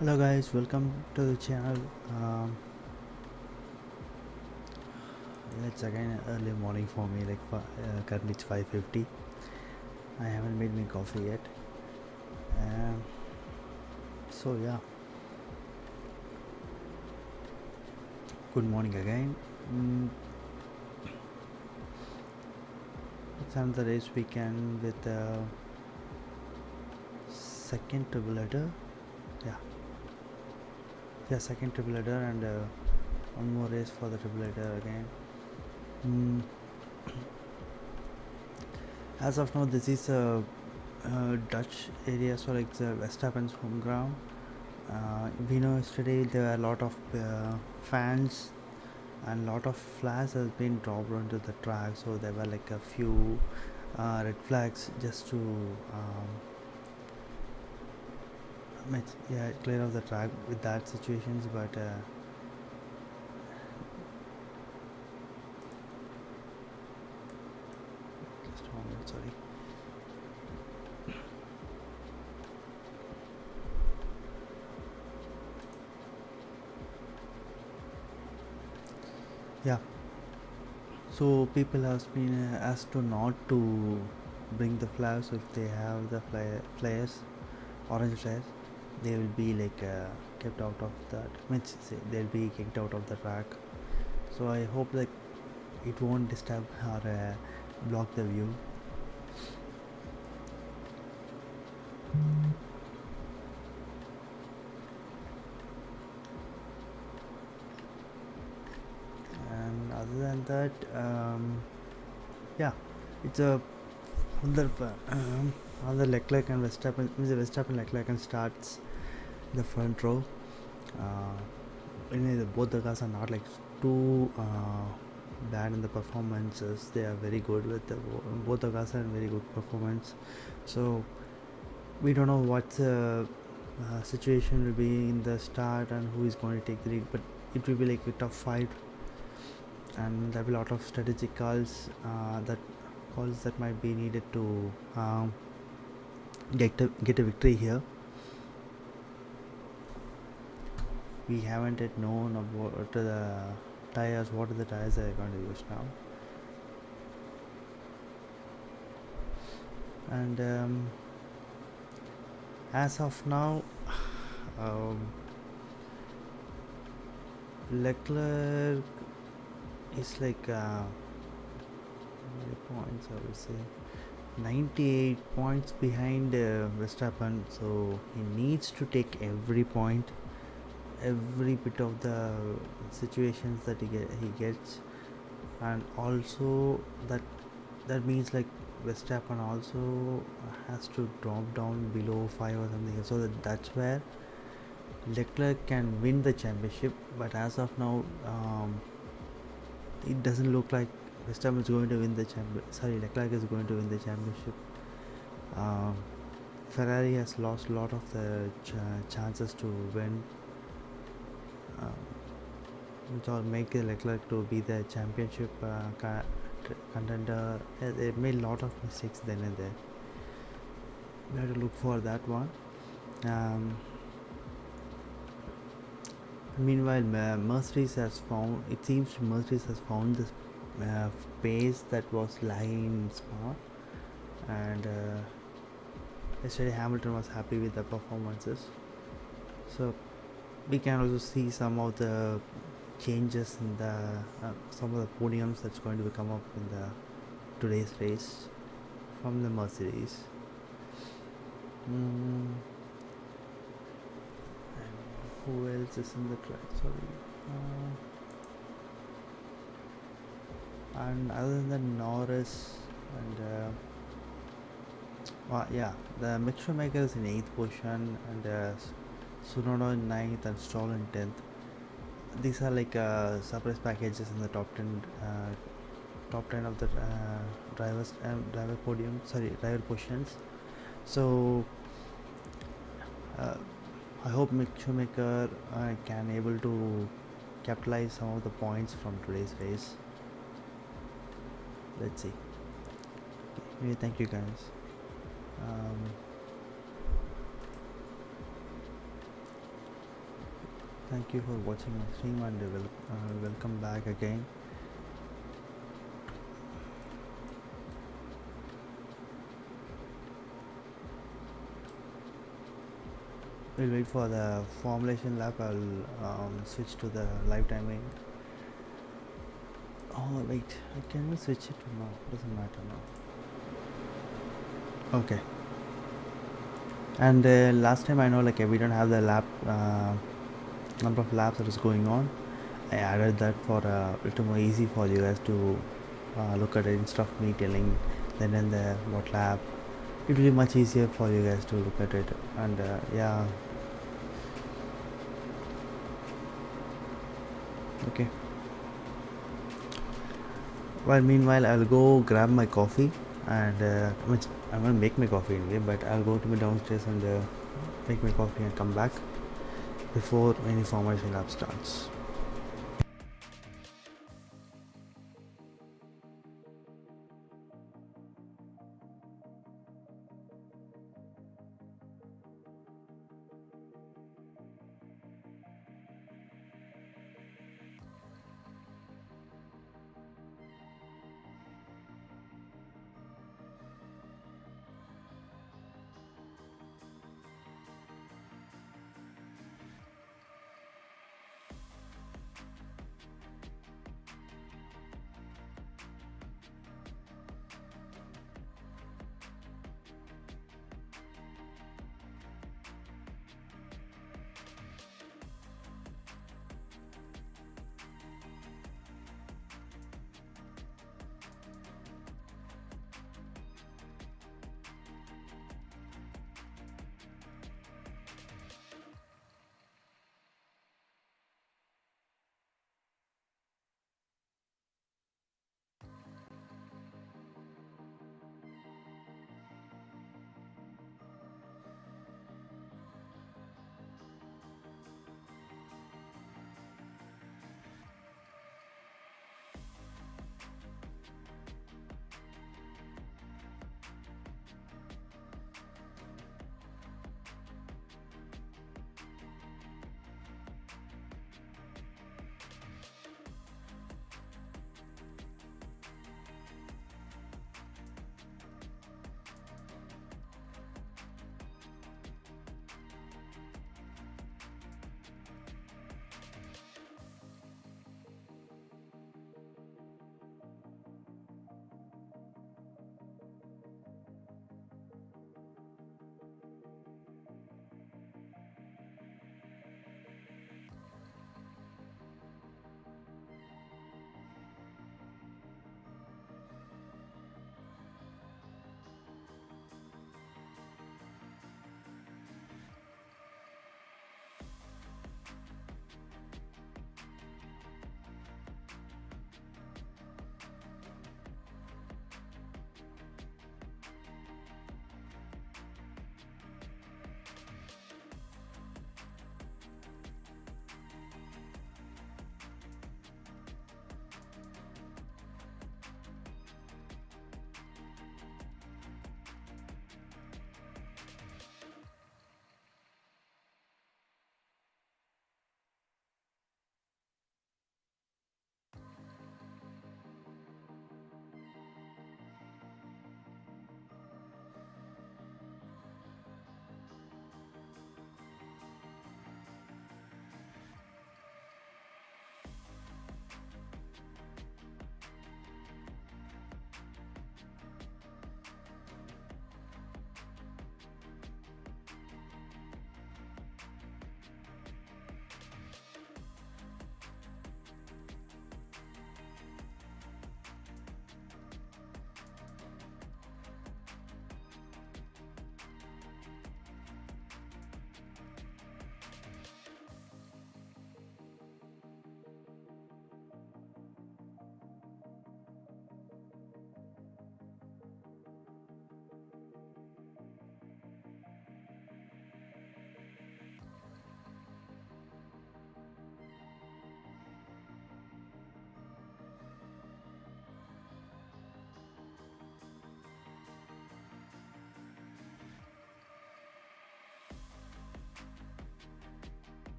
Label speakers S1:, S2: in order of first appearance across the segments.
S1: Hello guys, welcome to the channel. It's again early morning for me, like currently it's 5:50. I haven't made my coffee yet. Um, so yeah, good morning again. Mm, it's another race weekend with second triple header. Yeah, yeah, second triple header and one more race for the triple header again. Mm, as of now, this is a Dutch area, so like the Verstappen's home ground. We know yesterday there were a lot of fans and lot of flags has been dropped onto the track, so there were like a few red flags just to yeah, clear off the track with that situations. But just 1 minute, sorry. Yeah, so people have been asked to not to bring the flags. So if they have the flares, orange flares, they will be like kept out of that, means they'll be kicked out of the track. So I hope like it won't disturb or block the view. And other than that, yeah, it's a on the Leclerc and Verstappen, means the Verstappen Leclerc and starts the front row. Both the cars are not like too bad in the performances. They are very good with both the cars are in very good performance. So we don't know what the situation will be in the start and who is going to take the lead, but it will be like a tough fight, and there will be a lot of strategic calls that might be needed to get a victory here. We haven't yet known about the tires, what are the tires they are going to use now. And as of now, um, Leclerc is like points, I would say 98 points behind Verstappen, so he needs to take every point, every bit of the situations that he gets. And also that means like Verstappen also has to drop down below 5 or something, so that's where Leclerc can win the championship. But as of now, it doesn't look like Verstappen is going to win the Leclerc is going to win the championship. um, Ferrari has lost a lot of the chances to win, which will make Leclerc to be the championship contender. They made a lot of mistakes then and there. We have to look for that one. Um, Meanwhile, Mercedes has found. It seems Mercedes has found this pace that was lying in Spa, and yesterday Hamilton was happy with the performances. So we can also see some of the changes in the some of the podiums that's going to come up in the today's race from the Mercedes. And who else is in the track? Sorry. And other than Norris and yeah, the Mick Schumacher is in 8th position, and Tsunoda in 9th and Stroll in 10th. These are like surprise packages in the top 10 of the driver positions. So I hope Mick Schumacher can able to capitalize some of the points from today's race. Let's see. Okay, thank you guys. um, Thank you for watching my stream and welcome back again. We'll wait for the formulation lab. I'll switch to the live timing. Oh wait, can we switch it to now? Doesn't matter now. Okay. And last time I know like we don't have the lab number of labs that is going on. I added that for a little more easy for you guys to look at it instead of me telling then and there what lab. It will be much easier for you guys to look at it. And yeah, okay. Well, meanwhile, I'll go grab my coffee and I'm gonna make my coffee anyway. But I'll go to my downstairs and make my coffee and come back before any formation lab starts.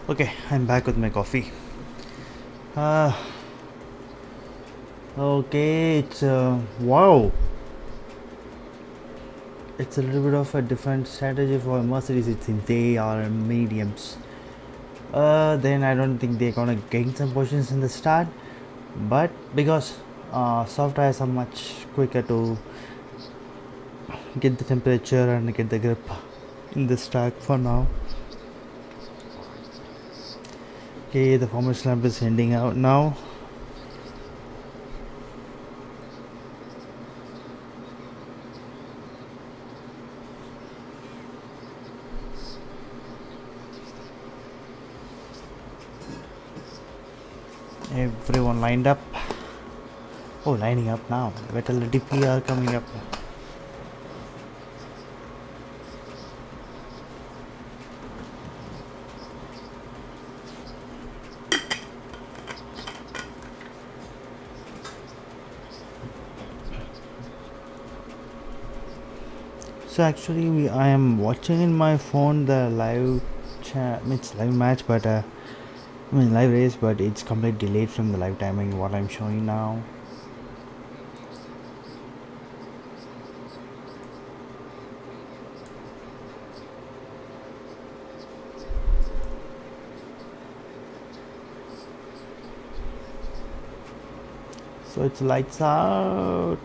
S1: Okay, I'm back with my coffee. Uh, okay, it's wow. It's a little bit of a different strategy for Mercedes. It seems they are mediums. Then I don't think they're gonna gain some positions in the start, but because soft tires are much quicker to get the temperature and get the grip in this track for now. Okay, the former slump is ending out now. Everyone lined up. Oh, lining up now. Vettel and DP are coming up. So actually, I am watching in my phone the live it's live match, but I mean live race, but it's completely delayed from the live timing. What I'm showing now. So it's lights out.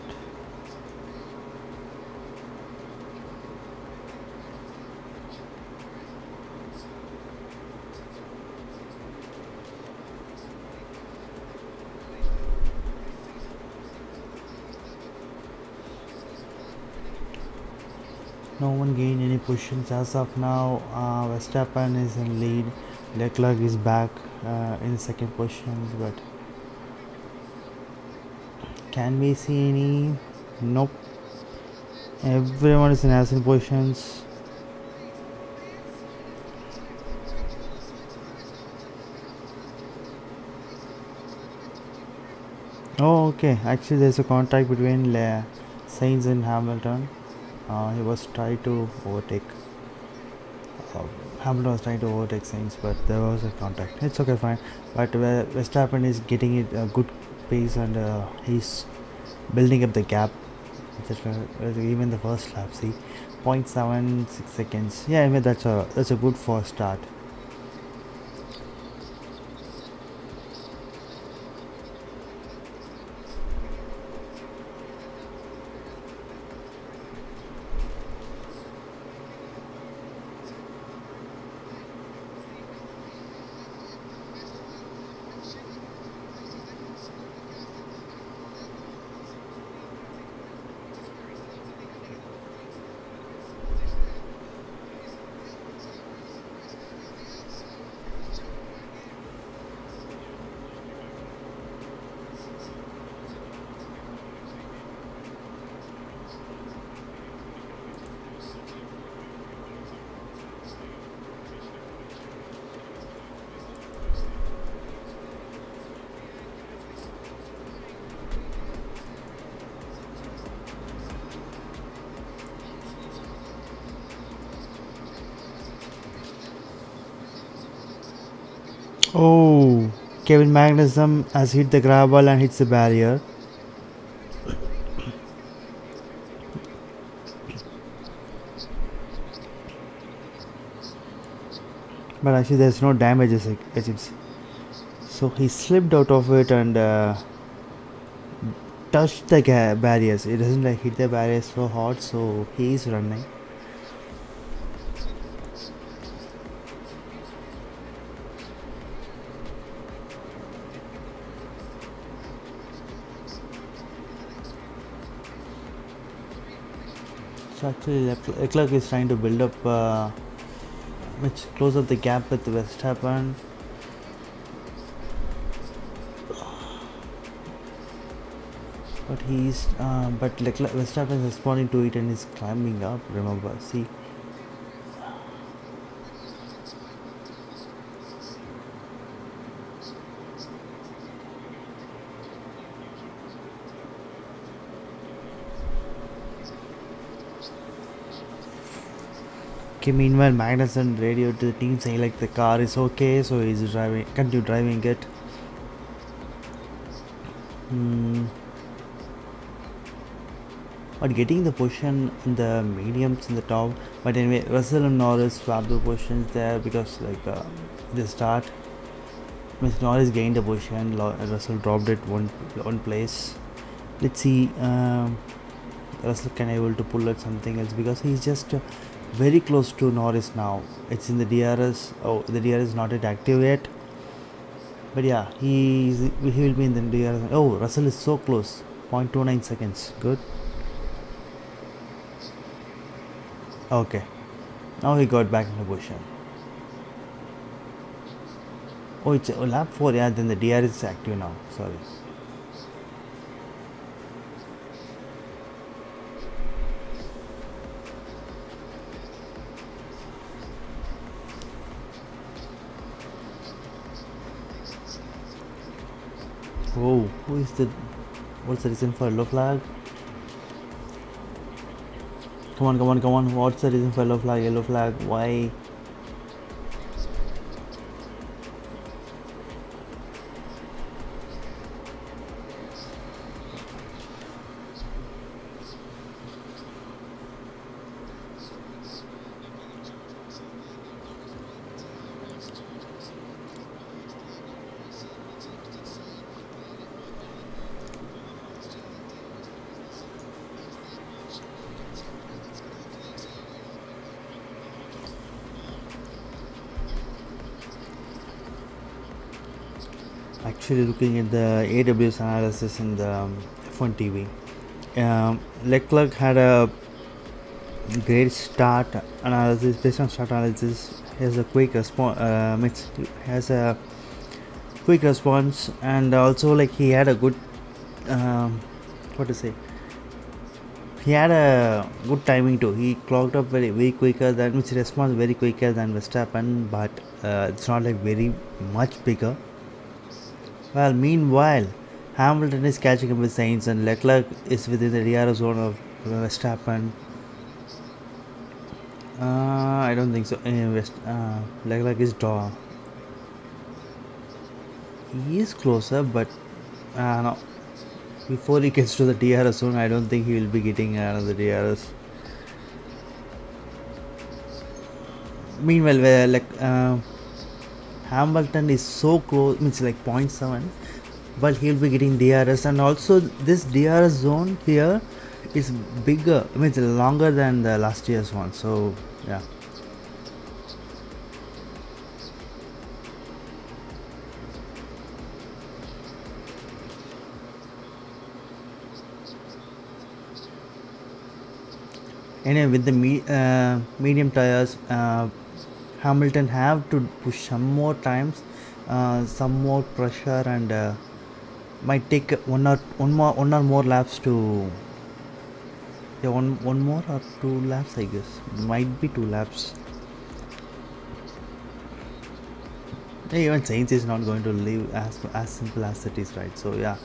S1: No one gained any positions as of now. Verstappen is in lead. Leclerc is back in second positions, but can we see any? Nope. Everyone is in as in positions. Oh, okay. Actually, there's a contact between Sainz and Hamilton. He was trying to overtake. Uh, Hamilton was trying to overtake Sainz, but there was a contact. It's okay, fine. But Verstappen is getting it a good pace, and he's building up the gap. Even the first lap, see, 0.76 seconds. Yeah, I mean that's a good first start. Oh, Kevin Magnussen has hit the gravel and hits the barrier. But actually, there's no damage, it seems. So he slipped out of it and touched the barriers. It doesn't like hit the barriers so hard, so he is running. So actually, Leclerc is trying to build up, which close up the gap with Verstappen. But Leclerc, Verstappen is responding to it and is climbing up. Remember, see. Okay, meanwhile, Magnussen radio to the team saying like the car is okay, so he's driving, continue driving it. Hmm. But getting the position in the mediums in the top. But anyway, Russell and Norris swapped the positions there because like the start. Miss Norris gained a position. Russell dropped it one place. Let's see. Russell can able to pull out something else because he's just very close to Norris now. It's in the DRS. Oh, the DRS is not yet active yet. But yeah, he will be in the DRS. Oh, Russell is so close. 0.29 seconds. Good. Okay. Now he got back in the position. Oh, it's lap 4. Yeah, then the DRS is active now. Sorry. Oh, who is the... What's the reason for yellow flag? Come on, come on, come on. What's the reason for yellow flag? Yellow flag. Why? Actually, looking at the AWS analysis in the F1 TV, Leclerc had a great start analysis. Based on start analysis, has a quick response. Has a quick response, and also like he had a good, what to say. He had a good timing too. He clocked up very quicker than, which responds very quicker than Verstappen, but it's not like very much bigger. Well, meanwhile, Hamilton is catching up with Sainz and Leclerc is within the DRS zone of Verstappen. I don't think so. Leclerc is draw. He is closer, but no. Before he gets to the DRS zone, I don't think he will be getting another DRS. Meanwhile, Hamilton is so close, means like 0.7, but he'll be getting DRS, and also this DRS zone here is bigger, means longer than the last year's one. So yeah. Anyway, with the medium tires, Hamilton have to push some more times, some more pressure, and might take one or more laps to. Yeah, one more or 2 laps, I guess. Might be 2 laps. Even Sainz is not going to leave as simple as it is, right? So yeah.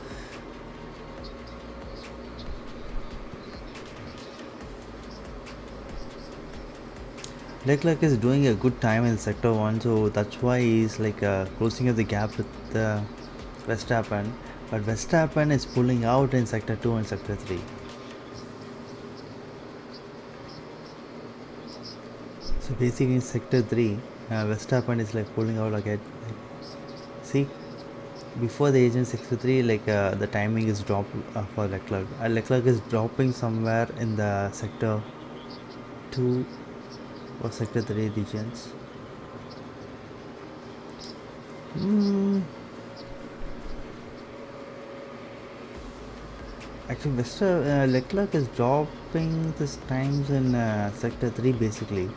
S1: Leclerc is doing a good time in sector 1, so that's why he's like closing up the gap with Verstappen. But Verstappen is pulling out in sector 2 and sector 3. So basically in sector 3, Verstappen is like pulling out again. See, before the agent sector 3, like the timing is dropped for Leclerc. Leclerc is dropping somewhere in the sector 2 or sector 3 regions. Actually, Leclerc is dropping this times in sector 3 basically.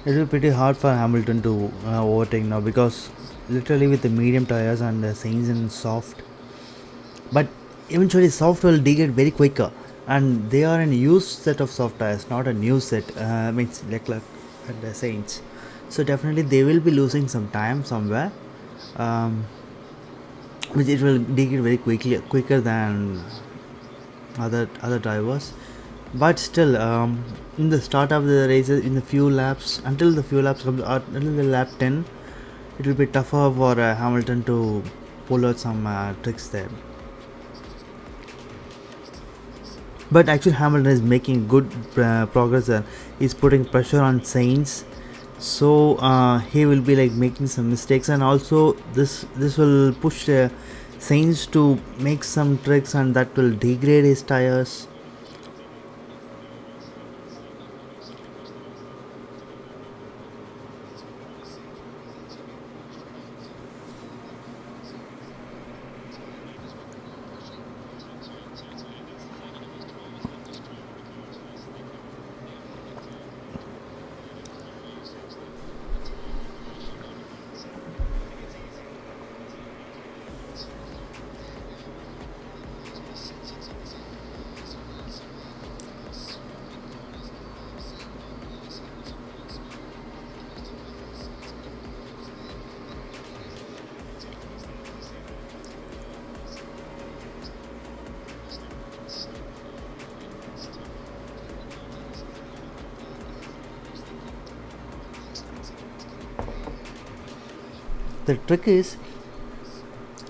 S1: It will be pretty hard for Hamilton to overtake now, because literally with the medium tires and the Sainz in soft, but eventually soft will degrade very quicker, and they are in used set of soft tires, not a new set. Means Leclerc and the Saints. So definitely they will be losing some time somewhere, um, which it will degrade very quicker than other drivers. But still, in the start of the races, in the few laps, until the few laps comes out, until the lap 10, it will be tougher for Hamilton to pull out some tricks there. But actually, Hamilton is making good progress there. He's putting pressure on Sainz, so he will be like making some mistakes, and also this will push Sainz to make some tricks, and that will degrade his tires. The trick is,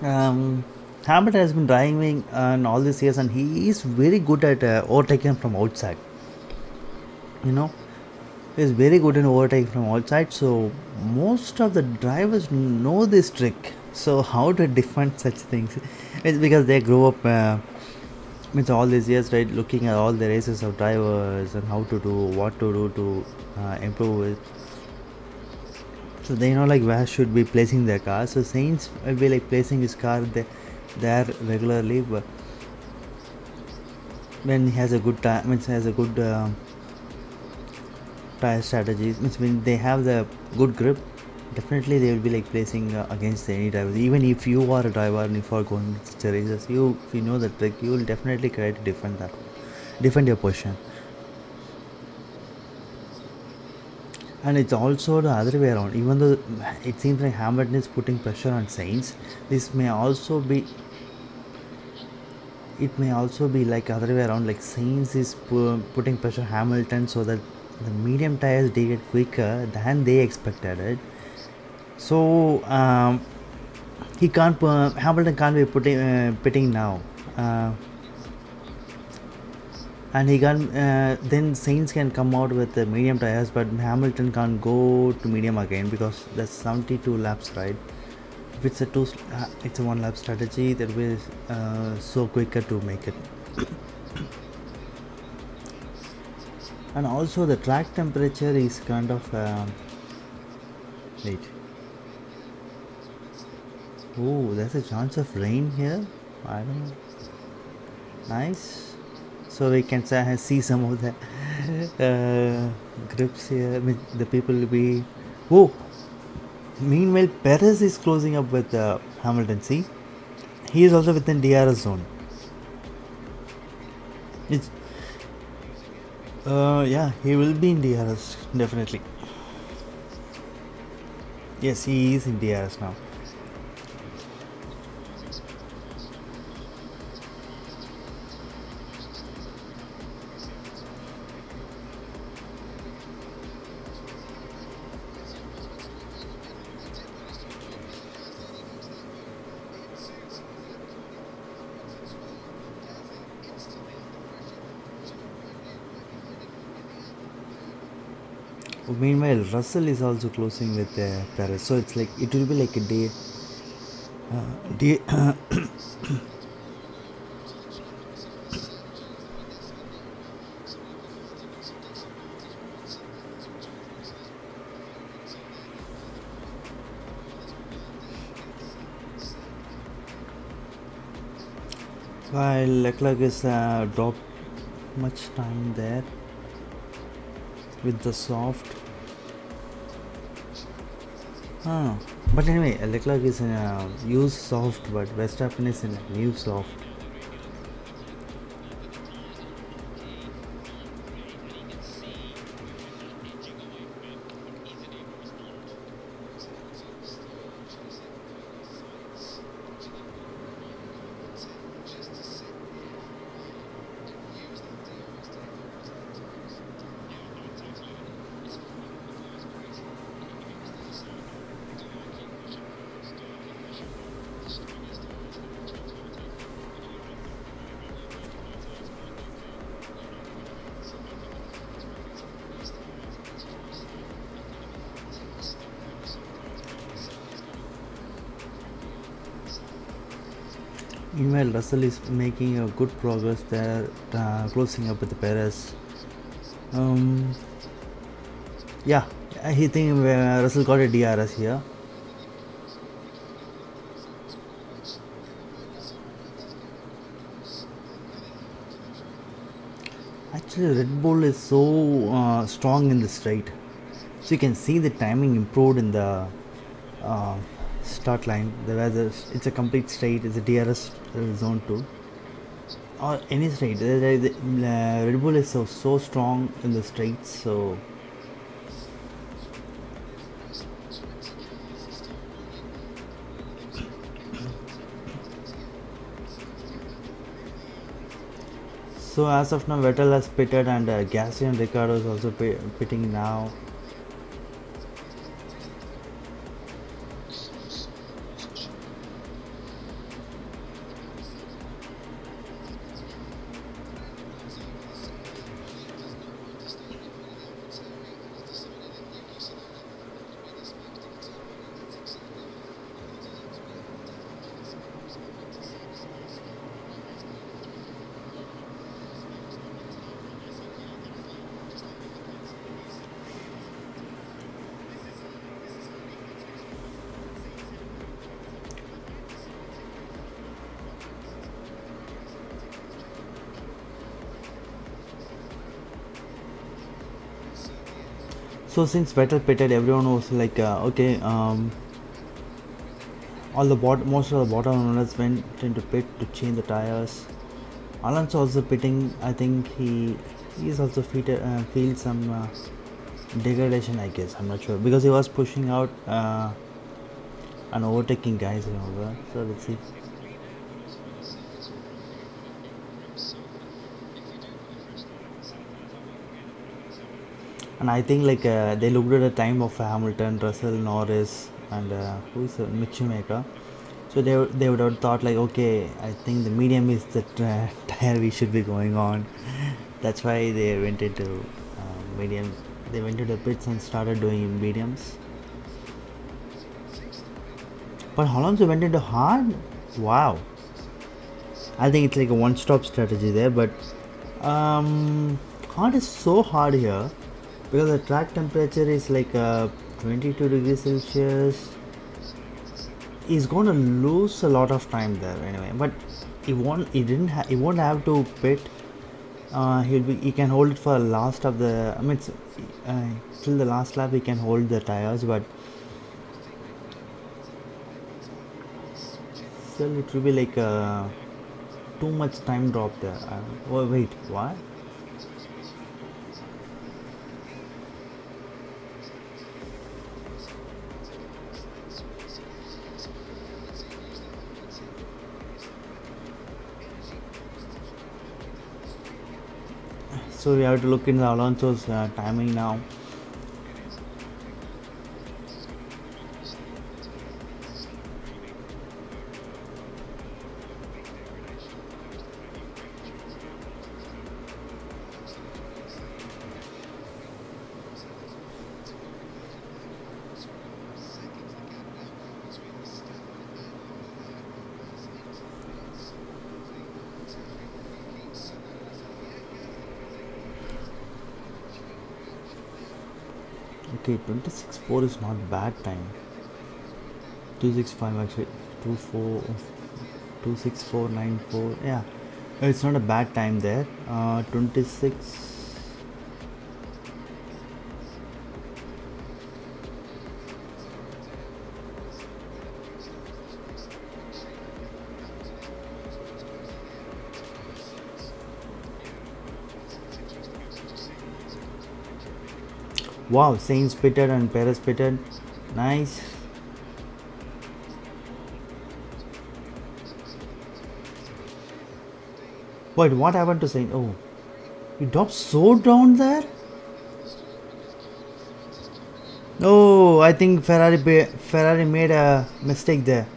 S1: Hamilton has been driving in all these years, and he is very good at overtaking from outside. You know, he is very good in overtaking from outside. So most of the drivers know this trick. So how to defend such things? It's because they grew up with all these years, right? Looking at all the races of drivers and how to do, what to do to improve it. So they know like where should be placing their car. So Sainz will be like placing his car there regularly, but when he has a good time, means has a good tire strategy, means when they have the good grip, definitely they will be like placing against any drivers. Even if you are a driver and if you are going such races, if you know the trick, you will definitely try to defend your position. And it's also the other way around. Even though it seems like Hamilton is putting pressure on Sainz, this may also be. It may also be like other way around. Like Sainz is putting pressure on Hamilton so that the medium tires they get quicker than they expected it. So he can't. Hamilton can't be pitting now. And he can then Sainz can come out with the medium tires, but Hamilton can't go to medium again because that's 72 laps, right? If it's it's a one lap strategy, that will be so quicker to make it. And also the track temperature is kind of wait. Oh, there's a chance of rain here. I don't know. Nice. So we can see some of the grips here. I mean, the people will be. Oh, meanwhile, Perez is closing up with Hamilton. See, he is also within DRS zone. It's, yeah, he will be in DRS definitely. Yes, he is in DRS now. Meanwhile, Russell is also closing with Perez, so it's like it will be like a day. While Leclerc is dropped much time there with the soft. But anyway, Leclerc is in a used soft, but Verstappen is in a new soft. Meanwhile, Russell is making a good progress there, closing up with the Perez. Um, yeah, I think Russell got a DRS here. Actually, Red Bull is so strong in the straight, so you can see the timing improved in the uh, start line. It's a complete straight. It's a DRS zone 2 or any straight. Red Bull is so strong in the straights. So as of now, Vettel has pitted and Gasly and Ricardo is also pitting now. So since Vettel pitted, everyone was like, okay, most of the bottom runners went into pit to change the tires. Alonso also pitting. I think he is also feel some degradation. I guess I'm not sure because he was pushing out and overtaking guys. Remember? So let's see. And I think like they looked at the time of Hamilton, Russell, Norris, and who is Michimeka. So they would have thought like, okay, I think the medium is the tire we should be going on. That's why they went into medium. They went into the pits and started doing mediums. But Alonso went into hard. Wow. I think it's like a one-stop strategy there. But hard is so hard here because the track temperature is like 22 degrees Celsius. He's going to lose a lot of time there anyway. But he won't. He won't have to pit. He can hold it for last of the. I mean, till the last lap he can hold the tires, but still it will be like too much time drop there. Oh wait, what? So we have to look into Alonso's timing now. Okay, 26.4 is not bad time. 265 actually, 24, 26494. Yeah, it's not a bad time there. 26. Wow, Sainz pitted and Perez pitted. Nice. Wait, what happened to Sainz? Oh, he dropped so down there? Oh, I think Ferrari made a mistake there.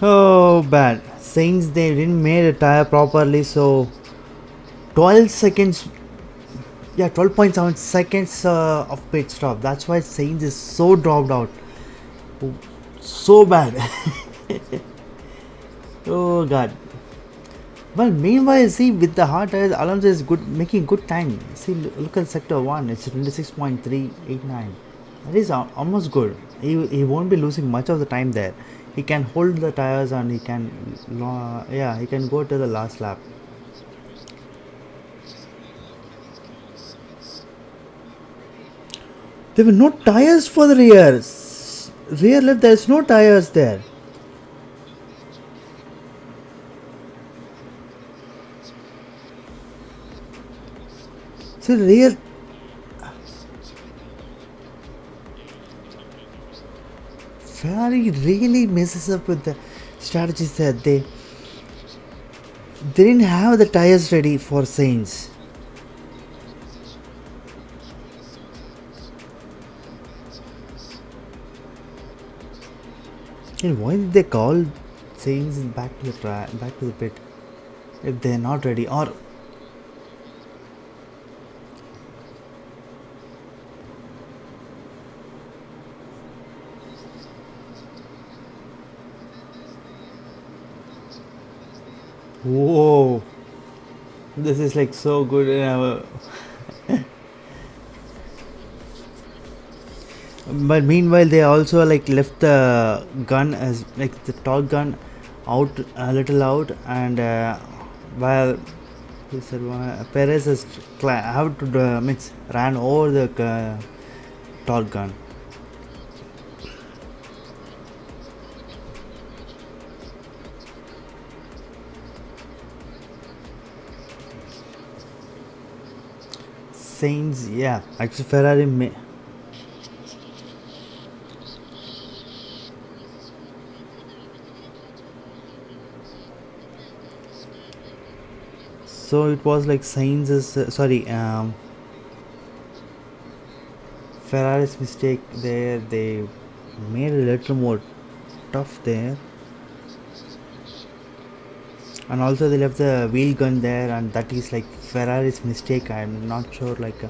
S1: Oh, bad. Since they didn't made a tire properly, so 12 seconds, yeah, 12.7 seconds of pit stop. That's why Sainz is so dropped out. Oh, so bad. Oh god. Well, meanwhile, see, with the hard tires, Alonso is good, making good time. See, look at sector 1, it's 26.389. That is almost good. He won't be losing much of the time there. He can hold the tires and he can, yeah, he can go to the last lap. There were no tires for the rear. Rear left, there's no tires there. So rear, Ferrari really messes up with the strategies there. They didn't have the tires ready for Sainz. And why did they call Sainz back to back to the pit if they're not ready? Or whoa, this is like so good. But meanwhile, they also like left the gun as like the torque gun out a little out, and while Perez has have to means ran over the torque gun. Sainz, yeah, actually Ferrari may. So it was like Sainz's Ferrari's mistake there. They made a little more tough there, and also they left the wheel gun there, and that is like Ferrari's mistake. I'm not sure like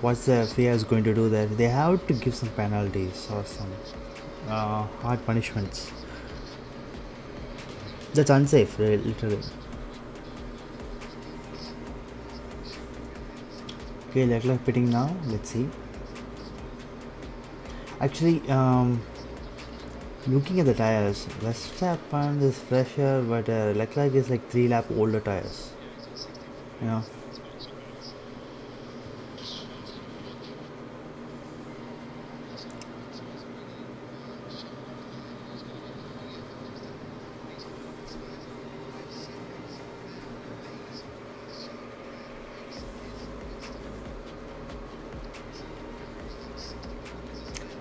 S1: what's the FIA is going to do there. They have to give some penalties or some hard punishments. That's unsafe, literally. Okay, Leclerc pitting now. Let's see. Actually, looking at the tires, Verstappen is fresher, but Leclerc is like 3 lap older tires. You know.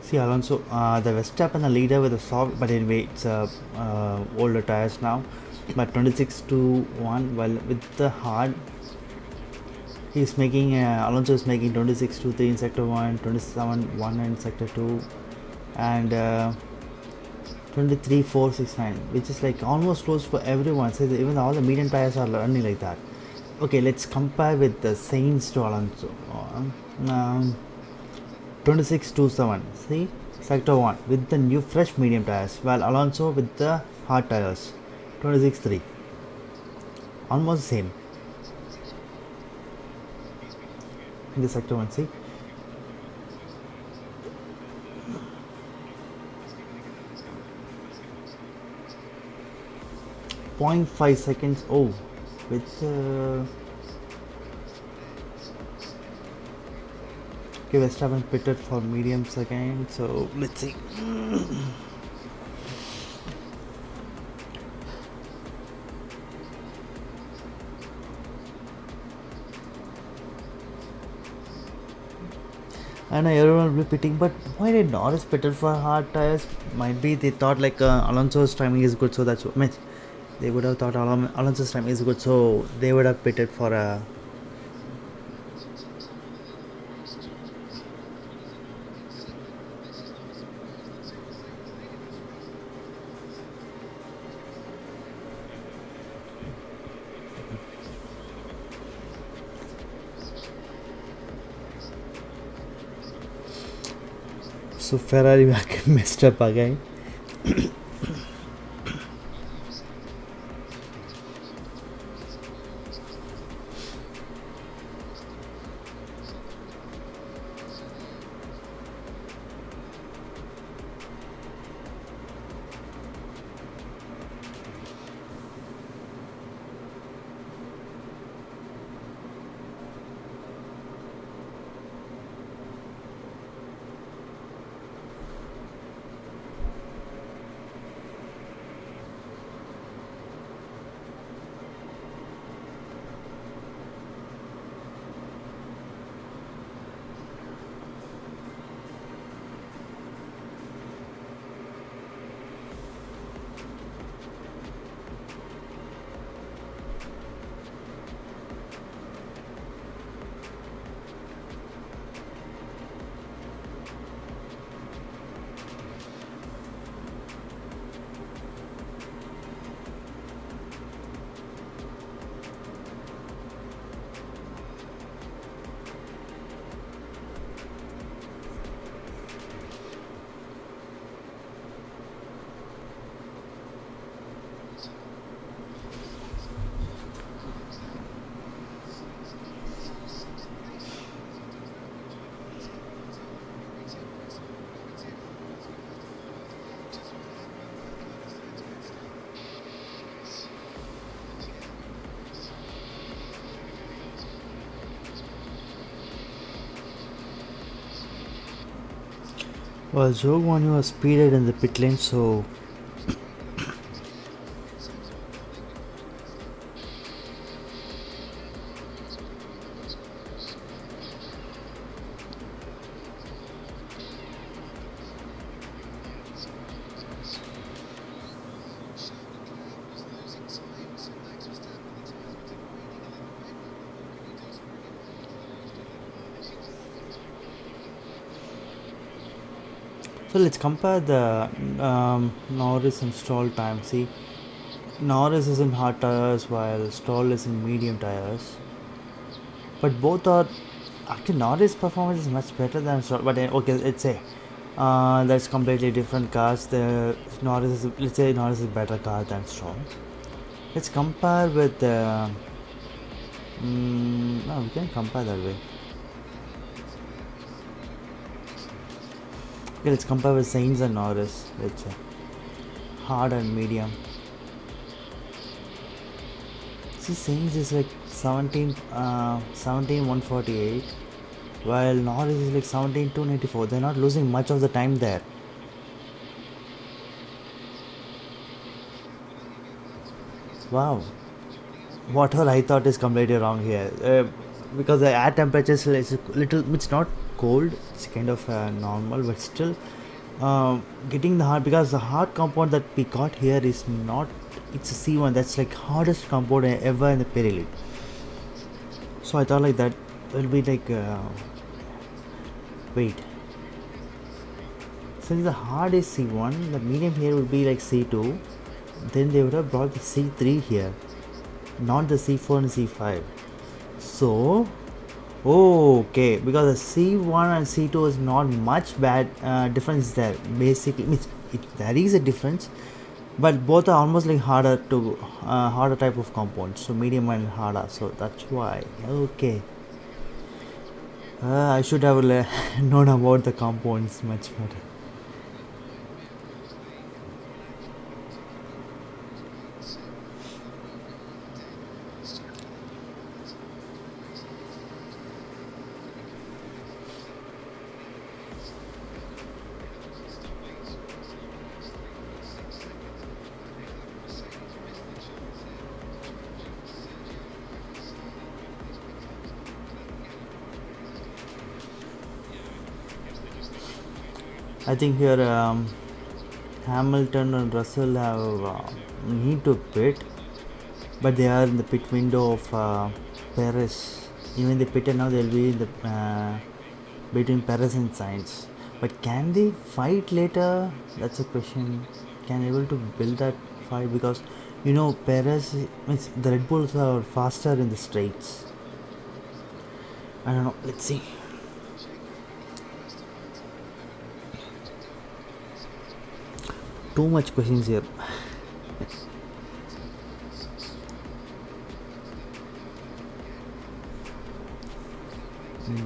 S1: See Alonso, the Verstappen the leader with a soft, but anyway it's older tires now, but 26 to 1. Well, with the hard, he's making Alonso is making 26 to 3 in sector 1, 27 1 in sector 2, and 23 4 6 9, which is like almost close for everyone. So even all the medium tires are running like that. Okay, let's compare with the Sainz to Alonso. 26 to 7. See, sector 1 with the new fresh medium tires, while Alonso with the hard tires 26 3. Almost the same in the sector 1. See, .5 seconds. Oh, with okay, Verstappen pitted for mediums again, so let's see. I know everyone will be pitting, but why did Norris pitted for hard tires? Might be they thought like Alonso's timing is good, so that's what I mean. They would have thought Alonso's timing is good, so they would have pitted for a. So Ferrari messed up again. Well, Jogwani was speeded in the pit lane, so let's compare the Norris and Stroll time. See, Norris is in hard tires while Stroll is in medium tires. But both are actually Norris' performance is much better than Stroll. But okay, let's say that's completely different cars. The Norris is, let's say Norris is a better car than Stroll. Let's compare with no, we can compare that way. Okay, let's compare with Sainz and Norris. Let's say hard and medium. See, Sainz is like 17 148, while Norris is like 17 294. They're not losing much of the time there. Wow, whatever I thought is completely wrong here. Because the air temperature is little, it's not cold, it's kind of normal, but still getting the hard, because the hard compound that we got here is not, it's a C1, that's like hardest compound ever in the Pirelli. So I thought like that will be like wait, since the hard is C1, the medium here would be like C2, then they would have brought the C3 here, not the C4 and C5. So okay, because the C1 and C2 is not much bad difference there. Basically, there is a difference, but both are almost like harder type of compounds. So medium and harder. So that's why. Okay, I should have known about the compounds much better. I think here Hamilton and Russell have need to pit, but they are in the pit window of Perez. Even the pit now, they'll be in the between Perez and Sainz. But can they fight later? That's a question. Can able to build that fight, because Perez means the Red Bulls are faster in the straights. I don't know. Let's see. too much questions here.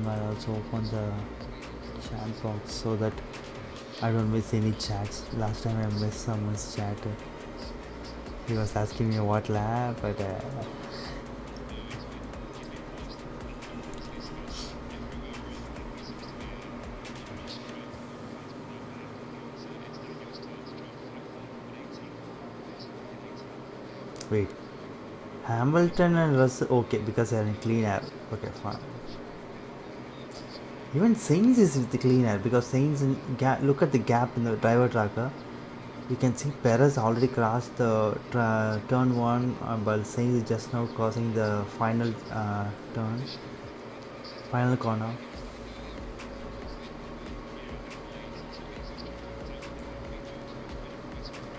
S1: I also open the chat box so that I don't miss any chats. Last time I missed someone's chat. He was asking me what lab, but wait. Hamilton and Russell. Okay, because they're in clean air. Okay, fine. Even Sainz is with the clean air because Sainz look at the gap in the driver tracker. You can see Perez already crossed the turn one, while Sainz is just now crossing the final turn, final corner.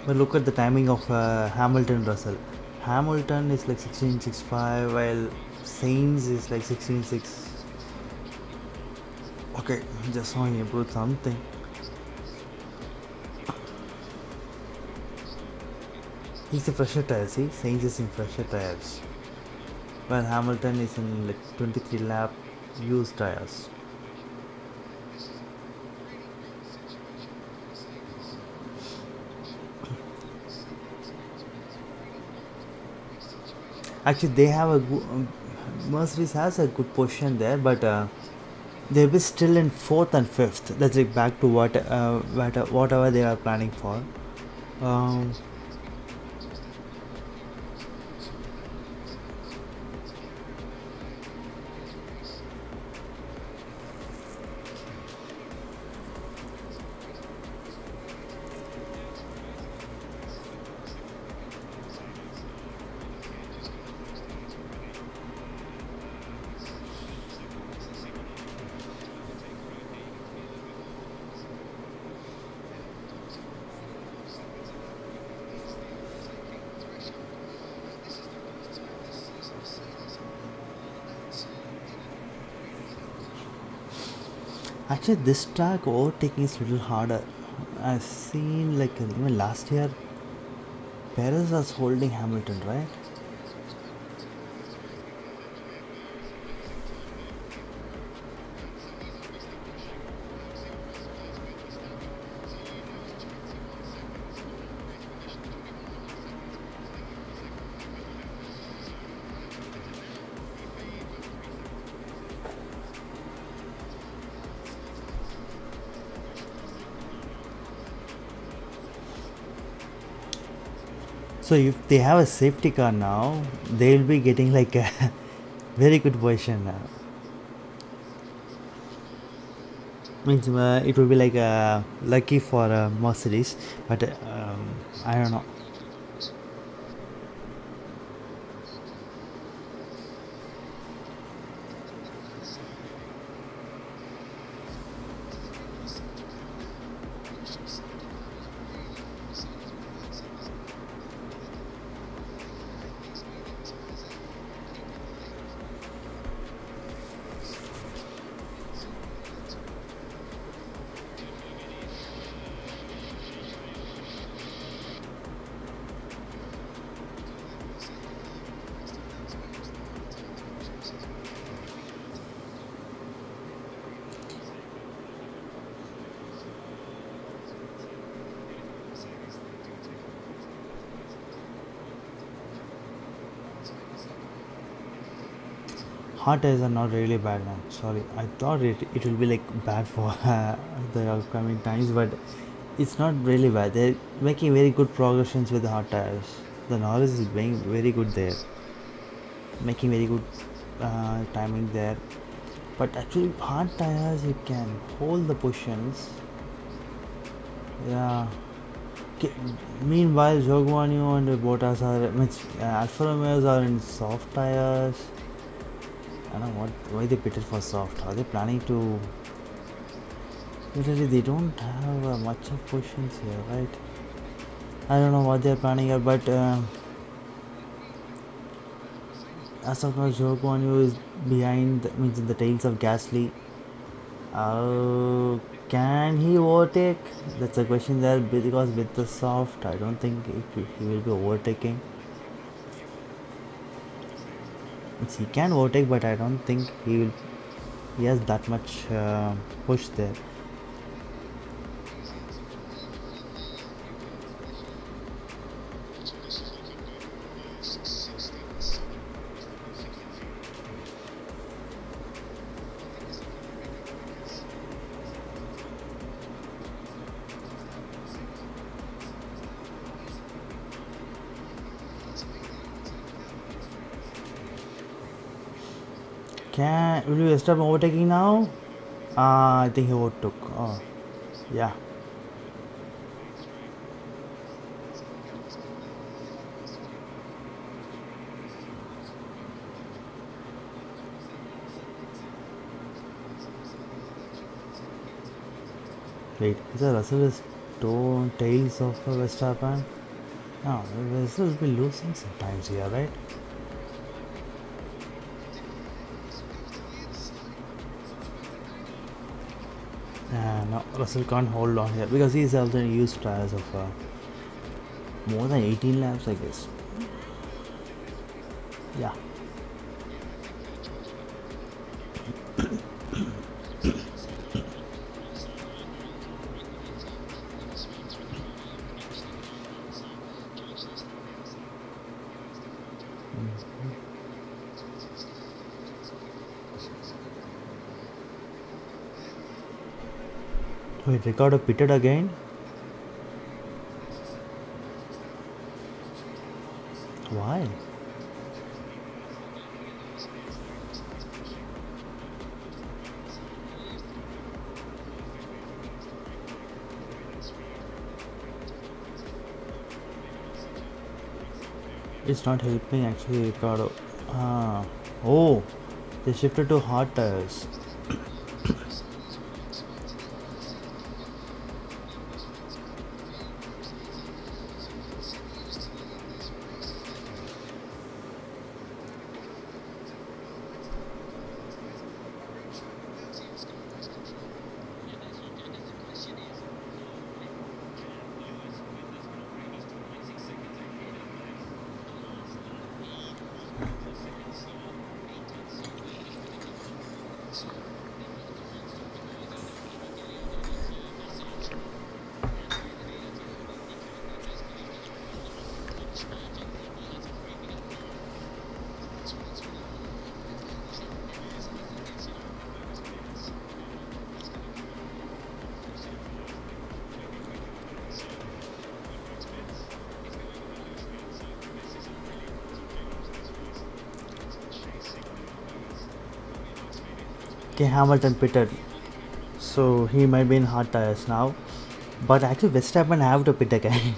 S1: But look at the timing of Hamilton Russell. Hamilton is like 16.65 while Sainz is like 16.6. Okay, just saw he improved something. He's a fresher tire, see? Sainz is in fresher tires. While Hamilton is in like 23 lap used tires. Actually, they have a Mercedes has a good position there, but they'll be still in fourth and fifth. That's like back to whatever they are planning for. Um, Actually, this track overtaking is a little harder. I've seen like even last year, Perez was holding Hamilton, right? So if they have a safety car now, they'll be getting like a very good position now. Means it will be like lucky for Mercedes, but I don't know. Hot tires are not really bad now. Sorry, I thought it will be like bad for the upcoming times, but it's not really bad. They're making very good progressions with the hot tires. The Norris is being very good there, making very good timing there. But actually, hard tires you can hold the positions. Yeah. Meanwhile, Jogwanyu and Bottas Alfa Romeos are in soft tires. I don't know why they pitted for soft. Are they planning to? Literally, they don't have much of positions here, right? I don't know what they're planning here, but as of now, Jogwanyu is behind, means in the tails of Gasly. Uh, can he overtake? That's a question there because with the soft, I don't think he will be overtaking. He can overtake, but I don't think he will. He has that much push there. Will you stop overtaking now? I think he overtook. Oh, yeah. Wait, is the Russell is tails of Verstappen? No, Russell will be losing sometimes here, right? No, Russell can't hold on here because he's also used tires of more than 18 laps, I guess. Yeah. Wait, Ricardo pitted again? Why? It's not helping actually, Ricardo. Oh, they shifted to hard tires. Okay, Hamilton pitted, so he might be in hard tires now. But actually, Verstappen have to pit again.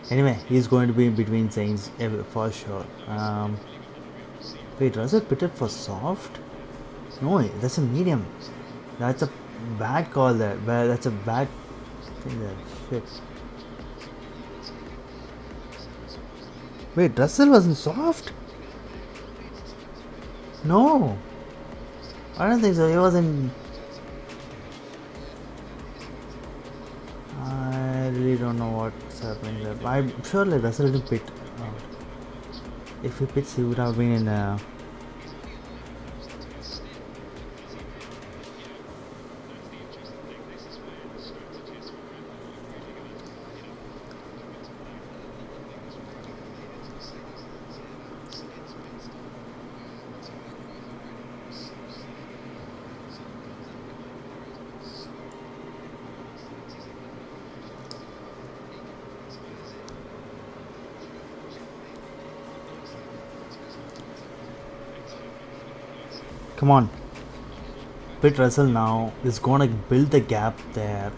S1: Anyway, he's going to be in between Saints for sure. Wait, Russell pitted for soft? No, that's a medium. That's a bad call there. That's a bad thing there. Shit. Wait, Russell wasn't soft? No. I don't think so. He wasn't. I really don't know what's happening there. I'm sure like Russell didn't pit. If he pits, he would have been in a. Come on. Pit Russell now is gonna build the gap there.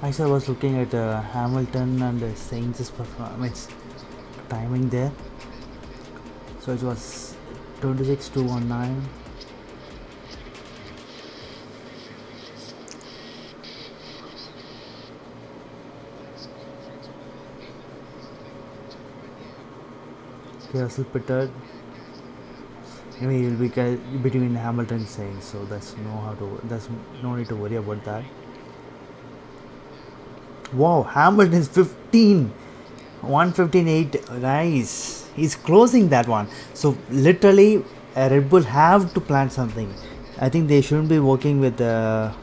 S1: Actually, I was looking at Hamilton and Saints' performance timing there. So it was 26:219. Russell pitted. Anyway, he will be between Hamilton and Saints, so there's no need to worry about that. Wow, Hamilton's 15, 115.8. Nice. He's closing that one. So literally, Red Bull have to plan something. I think they shouldn't be working with the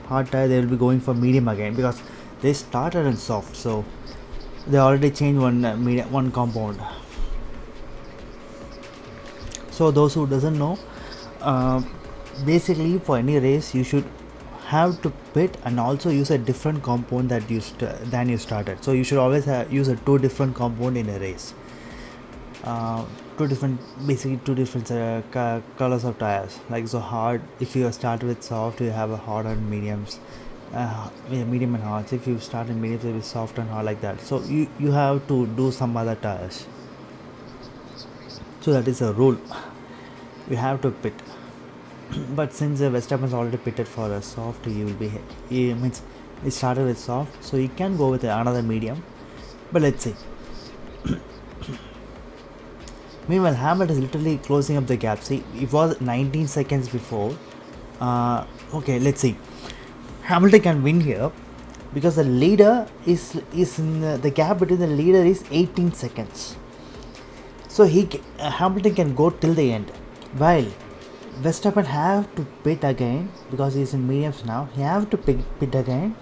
S1: hard tire. They will be going for medium again because they started in soft. So they already changed one compound. So those who doesn't know, uh, basically for any race you should have to pit and also use a different compound than you started. So you should always use a two different compound in a race. Two different colors of tires. Like so hard, if you start with soft, you have a hard and mediums. Medium and hard. If you start in mediums, it will be soft and hard like that. So you have to do some other tires. So that is a rule. You have to pit. But since Verstappen is already pitted for a soft, it started with soft, so he can go with another medium. But let's see. Meanwhile, Hamilton is literally closing up the gap. See, it was 19 seconds before. Okay, let's see. Hamilton can win here because the leader is in the gap between the leader is 18 seconds. So Hamilton can go till the end, while Verstappen have to pit again because he's in mediums now. He have to pit again.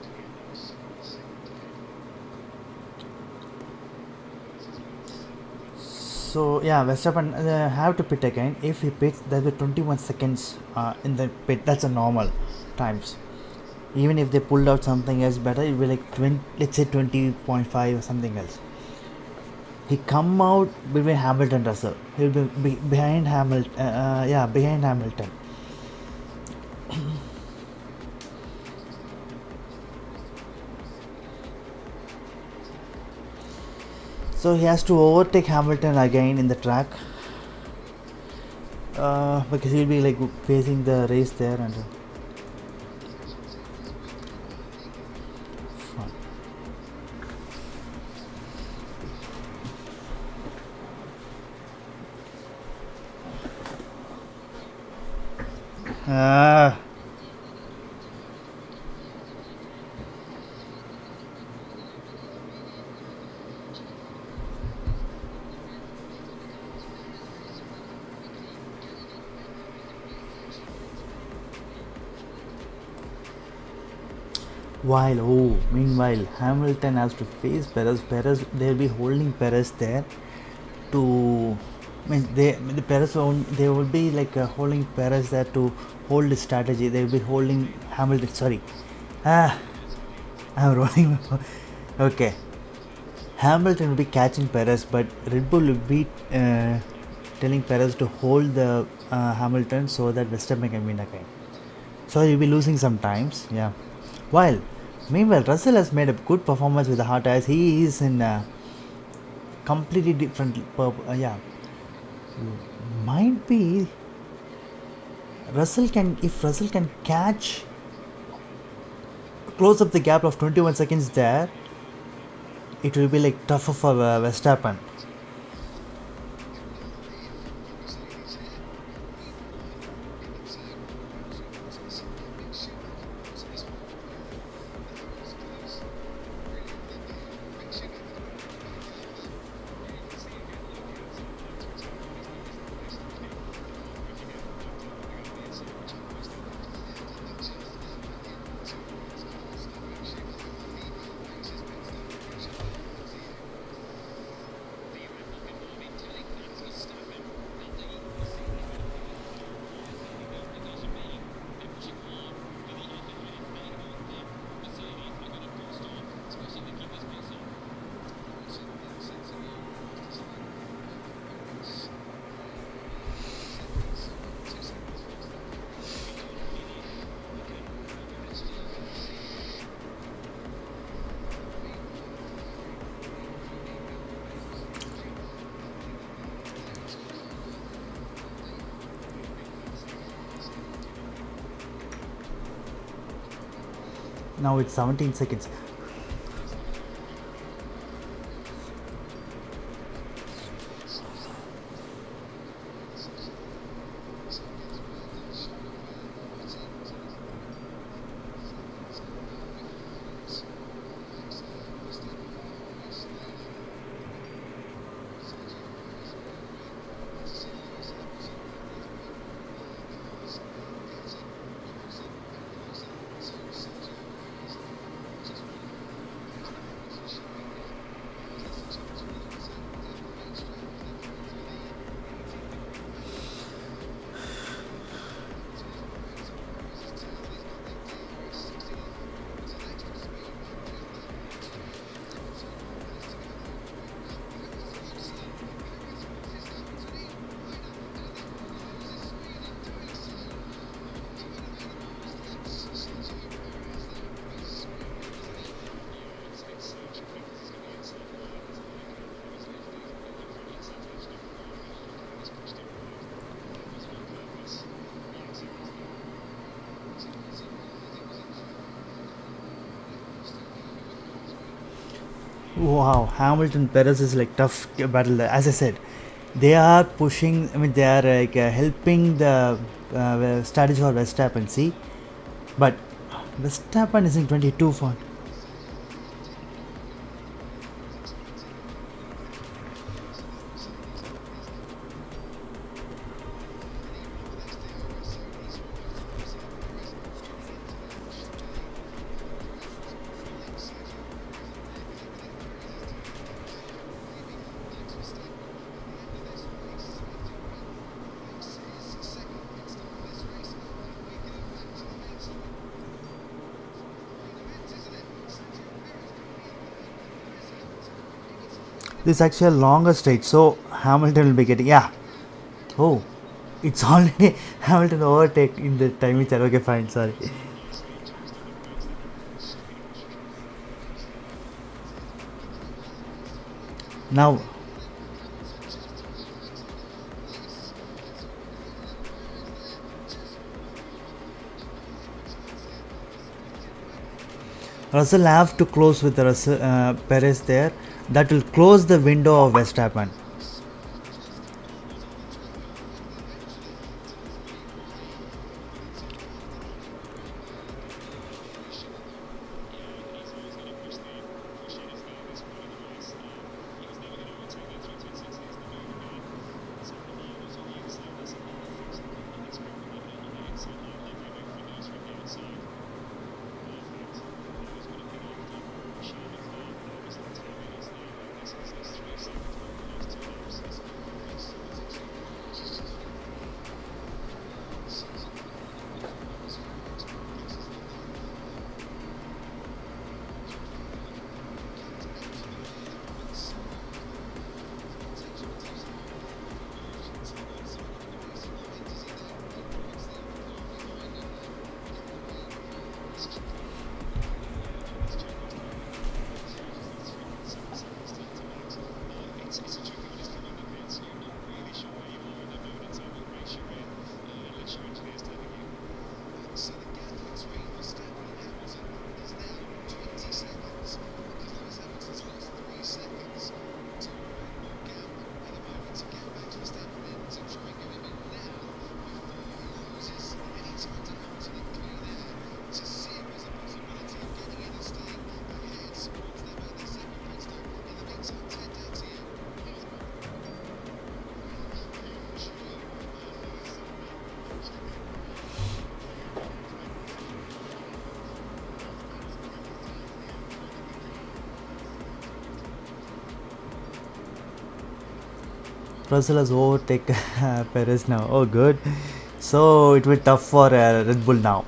S1: So yeah, Verstappen have to pit again. If he pits, there will be 21 seconds in the pit. That's a normal times. Even if they pulled out something else better, it will be like 20, let's say 20.5 or something else. He come out between Hamilton and Russell. He will be behind Hamilton. Behind Hamilton. So he has to overtake Hamilton again in the track because he'll be like facing the race there and. Meanwhile, Hamilton has to face Perez. They'll be holding Perez there to. They will be like holding Perez there to hold the strategy. They will be holding Hamilton. Sorry, I'm rolling. Okay, Hamilton will be catching Perez, but Red Bull will be telling Perez to hold the Hamilton so that Verstappen can win again. So he'll be losing sometimes. Yeah. Meanwhile, Russell has made a good performance with the hard tires. He is in a completely different. Might be if Russell can close up the gap of 21 seconds there, it will be like tougher for Verstappen. Now it's 17 seconds. Wow, Hamilton Perez is like tough battle. As I said, they are pushing. I mean, they are like helping the strategy for Verstappen. See, but Verstappen is in 22 for. This is actually a longer straight, so Hamilton will be getting. Yeah. Oh, it's already Hamilton overtake in the timing chat. Okay, fine. Sorry. Now, Russell have to close with the Perez there. That will close the window of Verstappen. Russell has overtaken Perez now. Oh, good. So it will be tough for Red Bull now.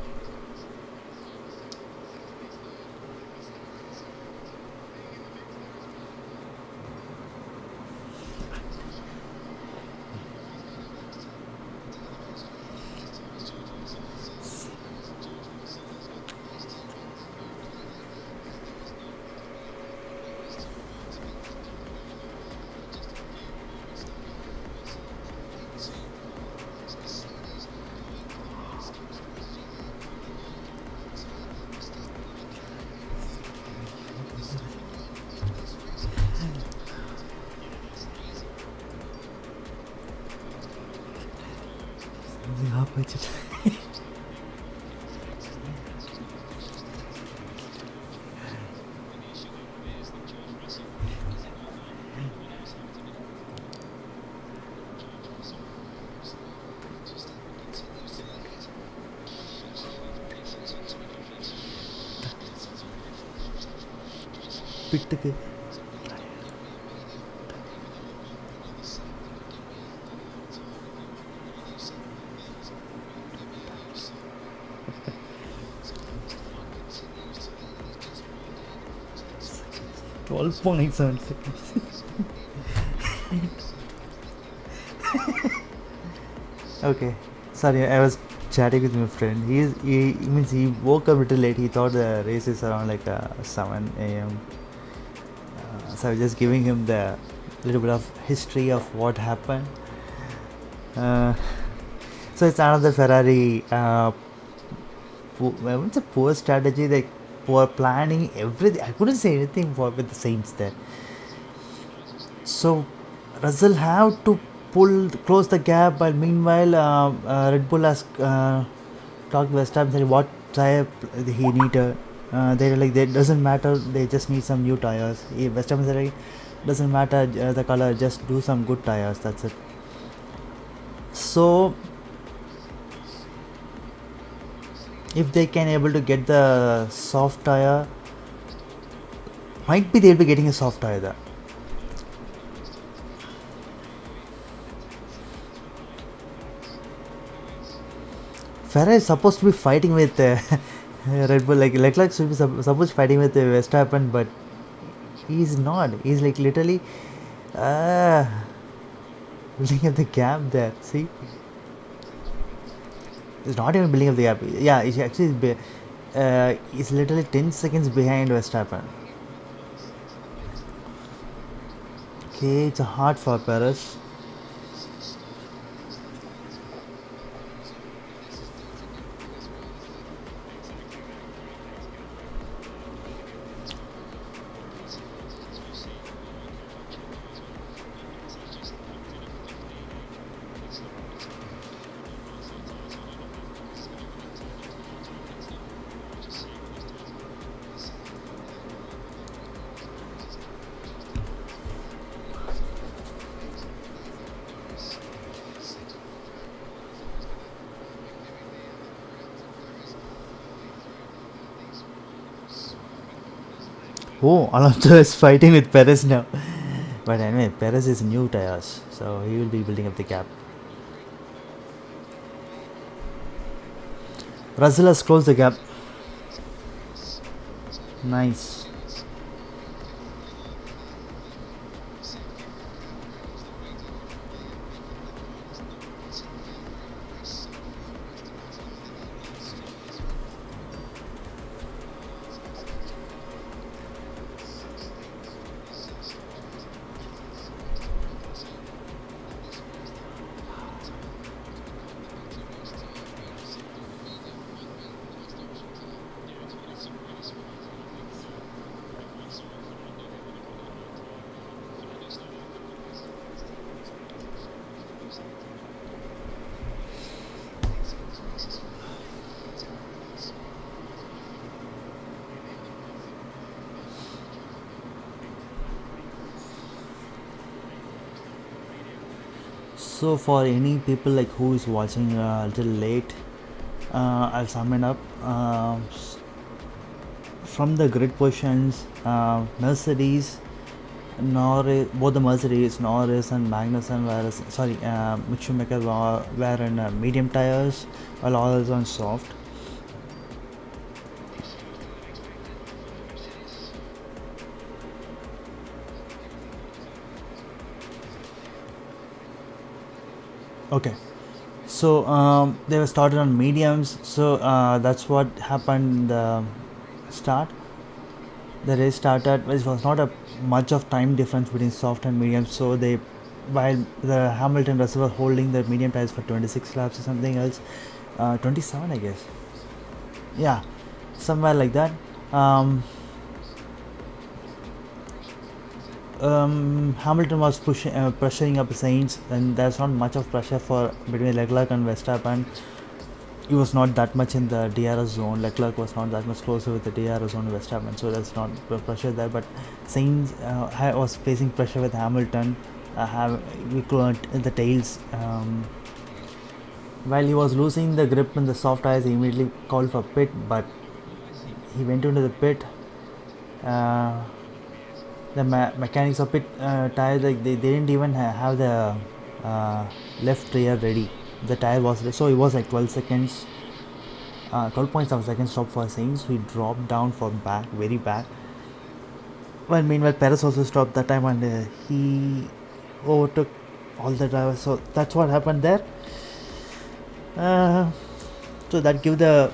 S1: Which is பிட்டுக்கு 12.7 seconds. Okay, sorry, I was chatting with my friend. He means he woke up a little late. He thought the race is around like 7 a.m. So I was just giving him the little bit of history of what happened. So it's another Ferrari. It's a poor strategy, like poor planning, everything. I couldn't say anything with the Saints there. So Russell have to close the gap, but meanwhile Red Bull has talked to Verstappen, said what tire he needed. They're like, it doesn't matter, they just need some new tires. Verstappen said, doesn't matter the color, just do some good tires, that's it. So if they can able to get the soft tire, might be they'll be getting a soft tire there. Ferrari is supposed to be fighting with Red Bull, like Leclerc should be supposed to be fighting with Verstappen, but he's not. He's like literally building up the gap there. See, he's not even building up the gap. Yeah, he's actually he's literally 10 seconds behind Verstappen. Okay, it's hard for Perez. Oh, Alonso is fighting with Perez now. But anyway, Perez is new tires, so he will be building up the gap. Russell has closed the gap. Nice. So for any people like who is watching a little late, I'll sum it up. From the grid positions, Mercedes, Norris, both the Mercedes, Norris and Magnussen Mick Schumacher were in medium tires, while others on soft. Okay, so they were started on mediums, so that's what happened in the start. The race started, it was not a much of time difference between soft and medium, so they, while the Hamilton Russell were holding the medium tires for 26 laps or something else, 27 I guess, yeah, somewhere like that. Hamilton was pressuring up Saints, and there's not much of pressure for between Leclerc and Verstappen. he was not that much in the DRS zone. Leclerc was not that much closer with the DRS zone with Verstappen, so there's not pressure there. But Sainz was facing pressure with Hamilton. We couldn't in the tails. While he was losing the grip in the soft tires, he immediately called for pit, but he went into the pit. The mechanics of pit tires, like they didn't even have the left rear ready. The tire was ready, so it was like 12 seconds, 12.7 seconds stop for Sainz. We dropped down for back, very back. Well, meanwhile, Perez also stopped that time and he overtook all the drivers. So that's what happened there. So that gave the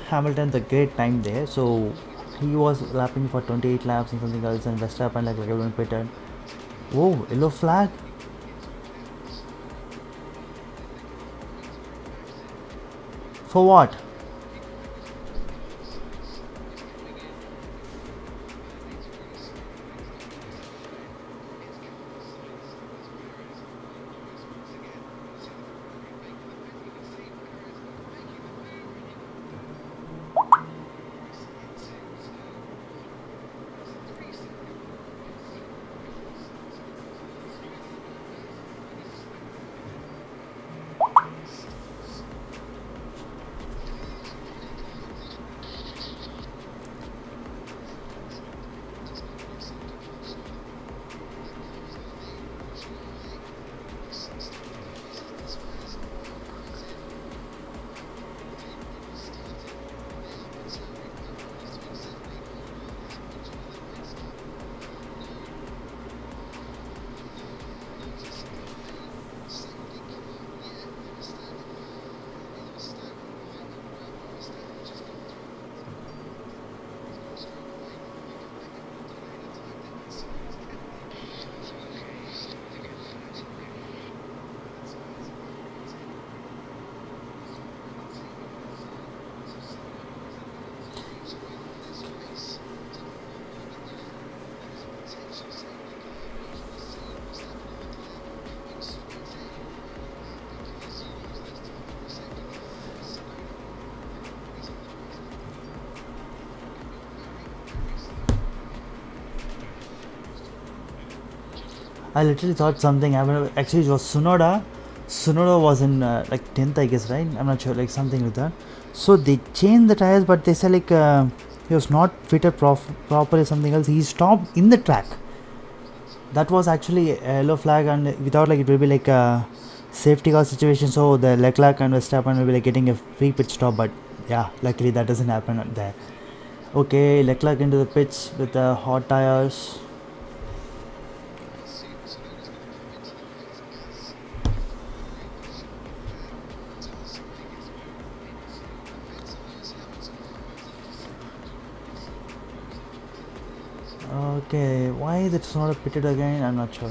S1: Hamilton the great time there. So he was lapping for 28 laps and something else, and Verstappen like everyone pitted. Whoa, yellow flag. For what? I literally thought something happened. Actually, it was Sunoda. Sunoda was in like 10th, I guess, right? I'm not sure, like something like that. So they changed the tires, but they said like he was not fitted properly, something else. He stopped in the track. That was actually a yellow flag, and without like it will be like a safety car situation. So the Leclerc and Verstappen will be like getting a free pit stop, but yeah, luckily that doesn't happen there. Okay, Leclerc into the pits with the hot tires. Okay, why is it not pitted again? I'm not sure.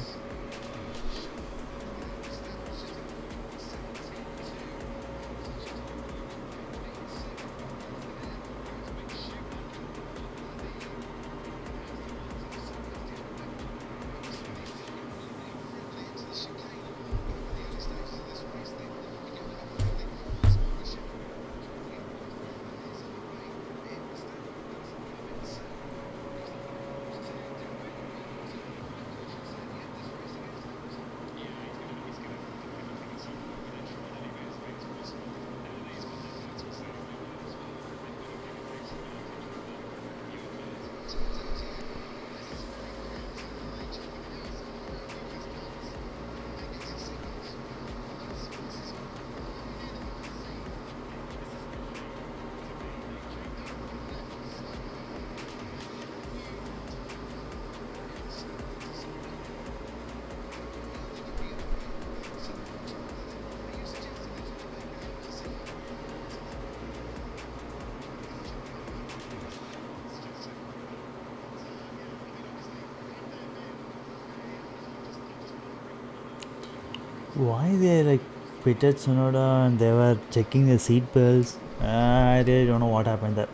S1: Why they like pitted Sonoda and they were checking the seat belts? I really don't know what happened there.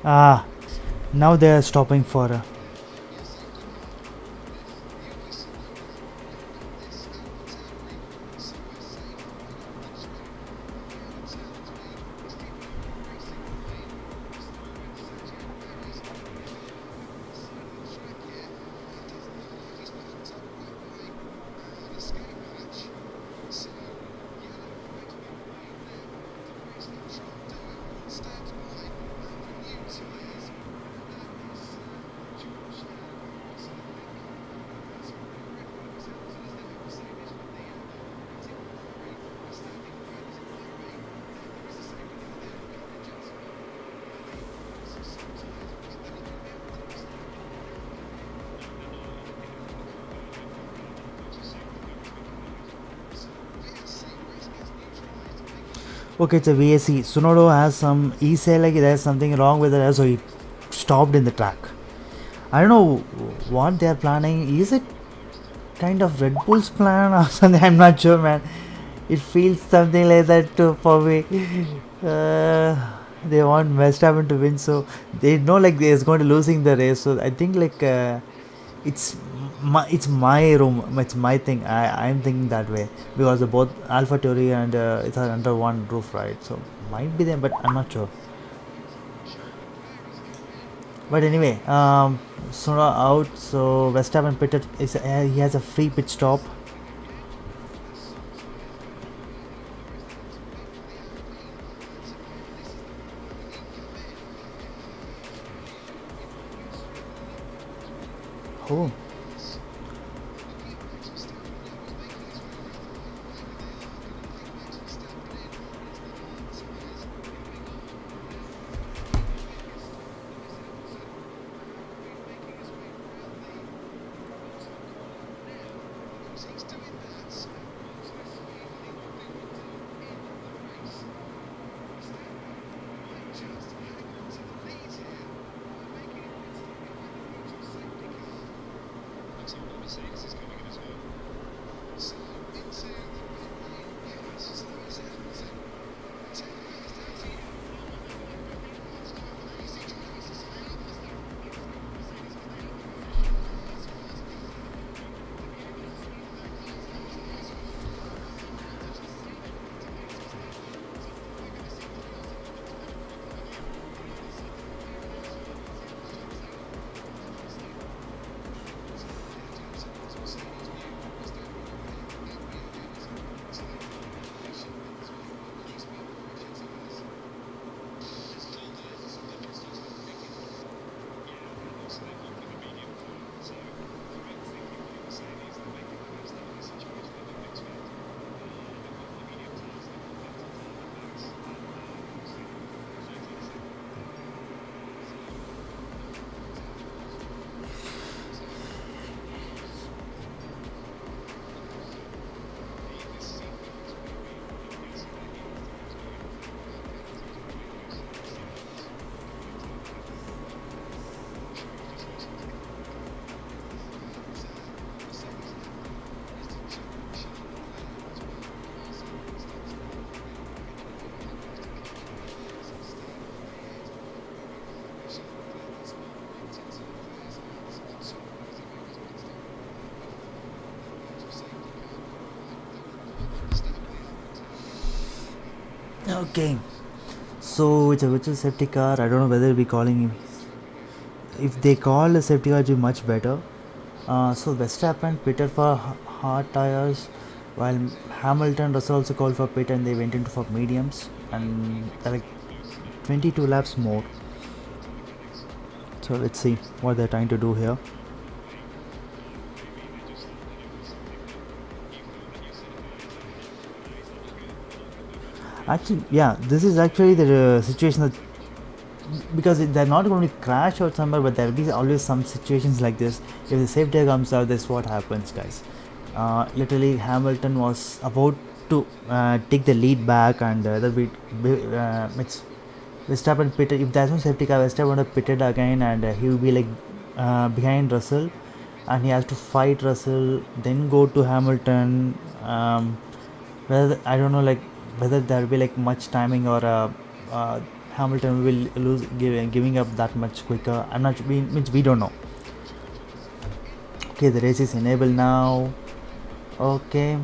S1: Ah, now they are stopping for. Okay, it's a VSC. Sunodo has some. He said like there's something wrong with it, so he stopped in the track. I don't know what they're planning. Is it kind of Red Bull's plan or something? I'm not sure, man. It feels something like that too for me. Uh, they want Verstappen to win, so they know like they're going to losing the race. So I think like it's my room, it's my thing. I'm thinking that way because both Alpha Theory and it's under one roof, right? So might be them, but I'm not sure. But anyway, Sora out. So Verstappen pitted. He has a free pit stop. Oh, okay. So it's a virtual safety car. I don't know whether we'll be calling him. If they call a safety car, it would be much better. So Verstappen pitted for hard tires, while Hamilton was also called for pit and they went into for mediums and like 22 laps more. So let's see what they're trying to do here. Actually, yeah, this is actually the situation that because they're not going to crash or somewhere, but there will be always some situations like this. If the safety comes out, that's what happens, guys. Literally, Hamilton was about to take the lead back, and it's Verstappen pitted. If there's no safety car, Verstappen would have pitted again, and he will be like behind Russell, and he has to fight Russell, then go to Hamilton. Whether I don't know, like whether there will be like much timing or Hamilton will giving up that much quicker. I'm not. We don't know. Okay, the race is enabled now. Okay.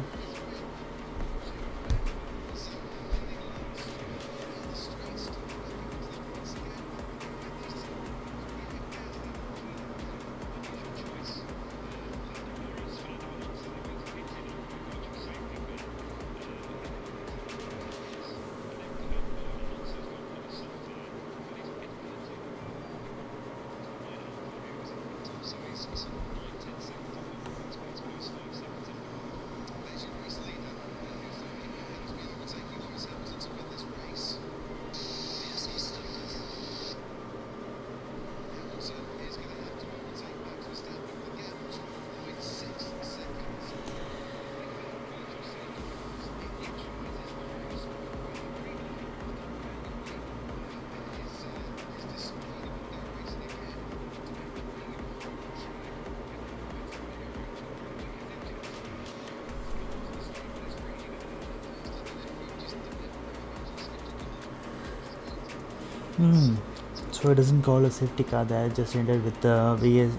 S1: So it doesn't call a safety car there, just ended with the VS,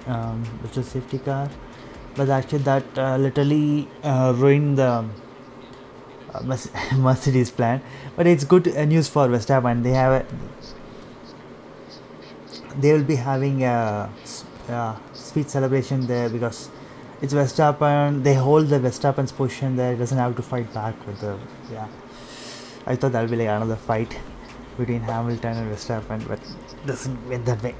S1: which is safety car. But actually, that literally ruined the Mercedes plan. But it's good news for Verstappen. They will be having a sweet celebration there because it's Verstappen. They hold the Verstappen's position there. It doesn't have to fight back with the I thought that'll be like another fight between Hamilton and Verstappen, but it doesn't went that way.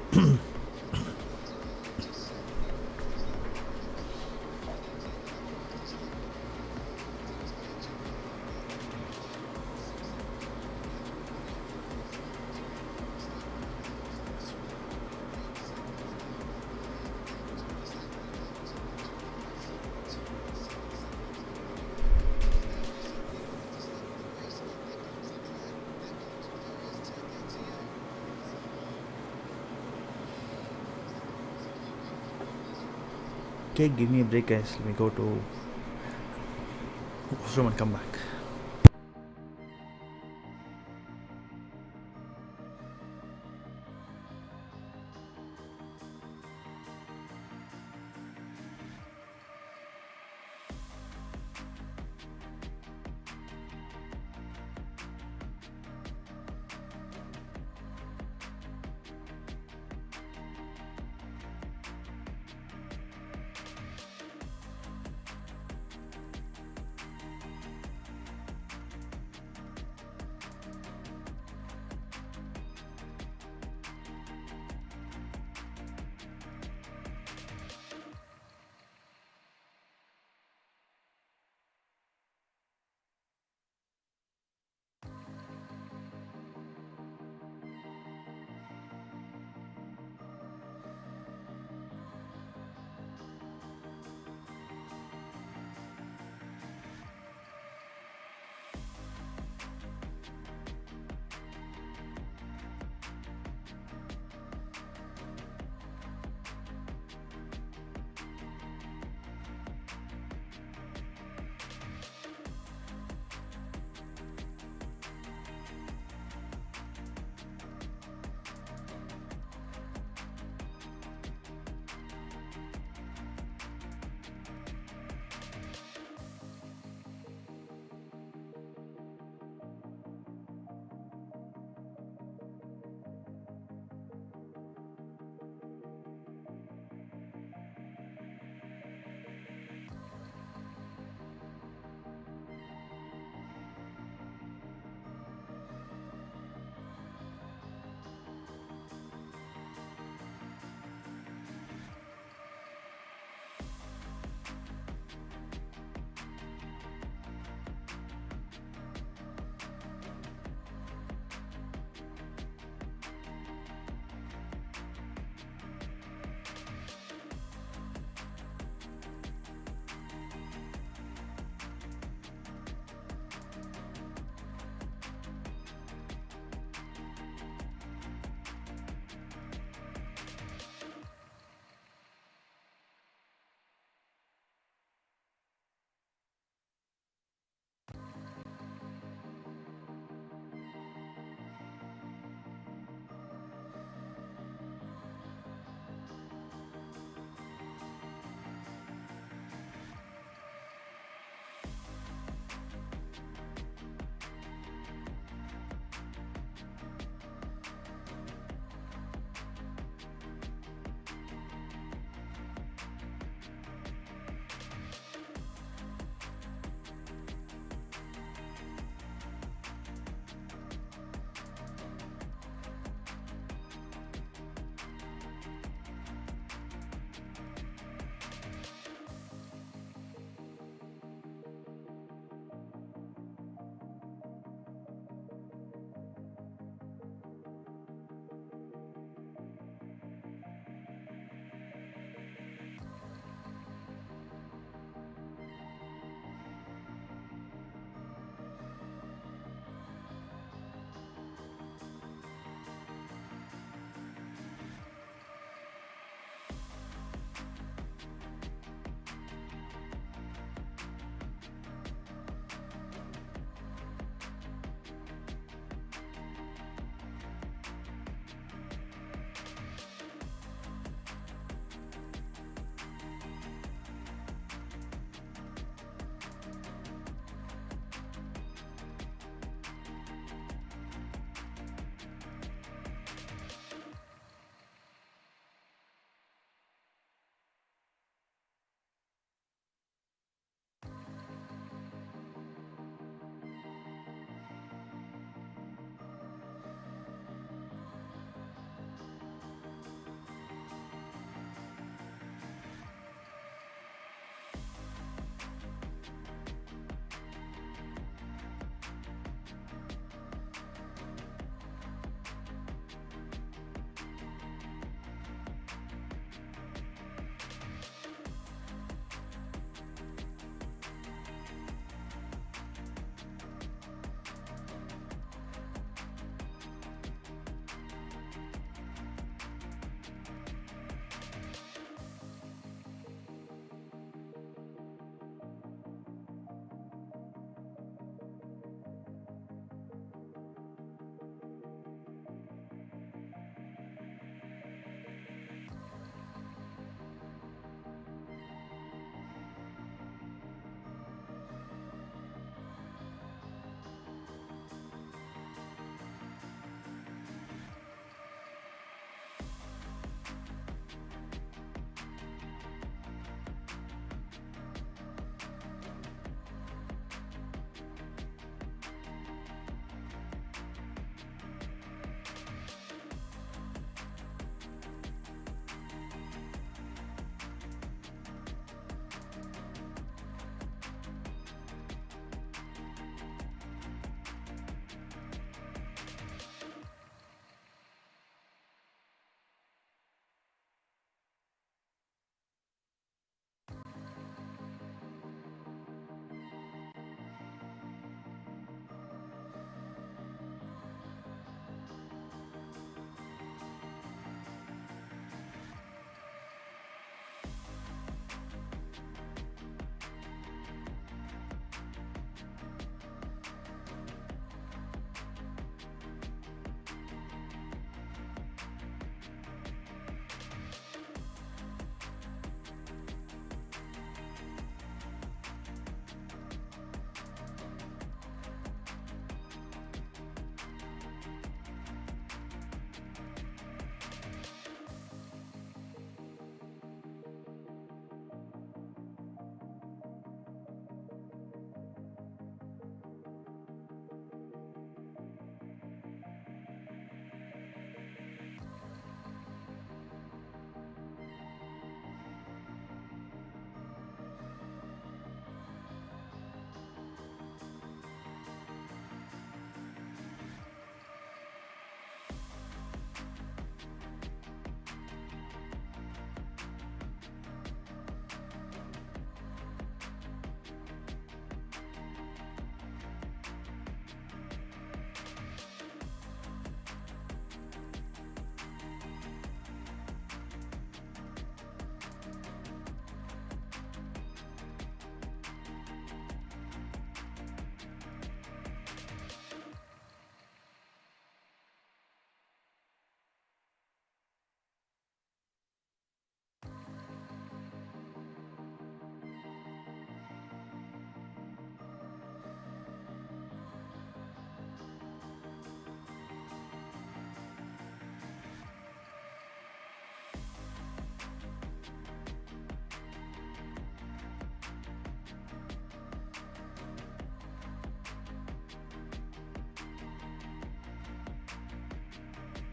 S1: Okay, give me a break, guys. Let me go to washroom and come back.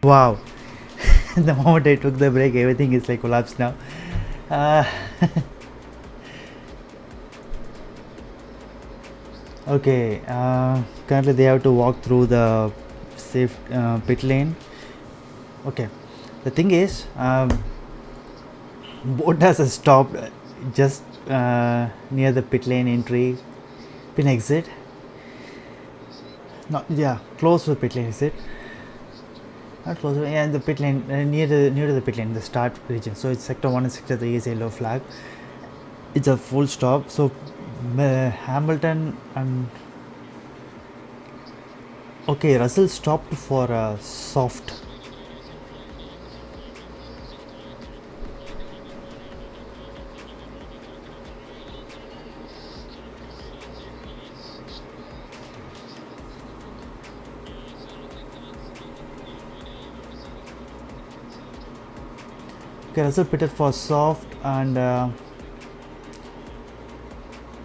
S1: Wow. The moment I took the break, everything is like collapsed now. Uh, okay. Currently, they have to walk through the safe pit lane. Okay. The thing is, boat has stopped just near the pit lane entry, pin exit. No, yeah, close to the pit lane exit. Not close, yeah, the pit lane near to the pit lane, the start region. So it's sector 1 and sector 3 is yellow flag. It's a full stop. So Hamilton and okay, Russell stopped for a soft. Okay, Russell pitted for soft, and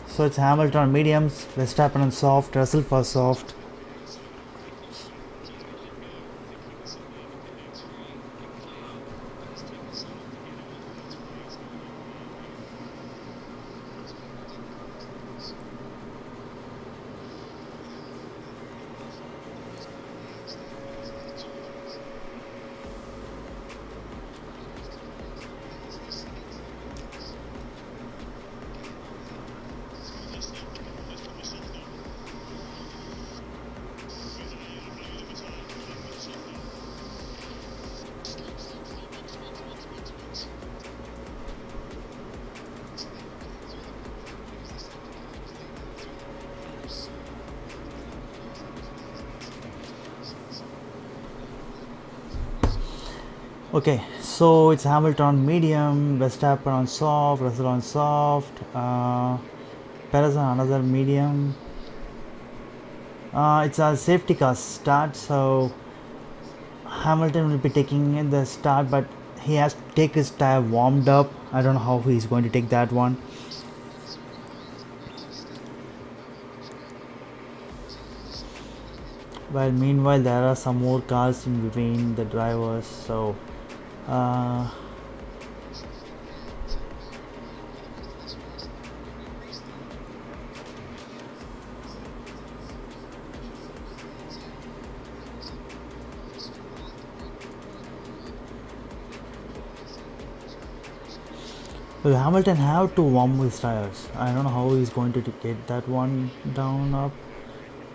S1: so it's Hamilton on mediums, Verstappen on soft, Russell for soft. Okay, so it's Hamilton on medium, Verstappen on soft, Russell on soft, Perez on another medium. It's a safety car start, so Hamilton will be taking in the start, but he has to take his tire warmed up. I don't know how he's going to take that one. Well, meanwhile, there are some more cars in between the drivers, so uh, well, Hamilton have to warm his tires. I don't know how he's going to get that one down up.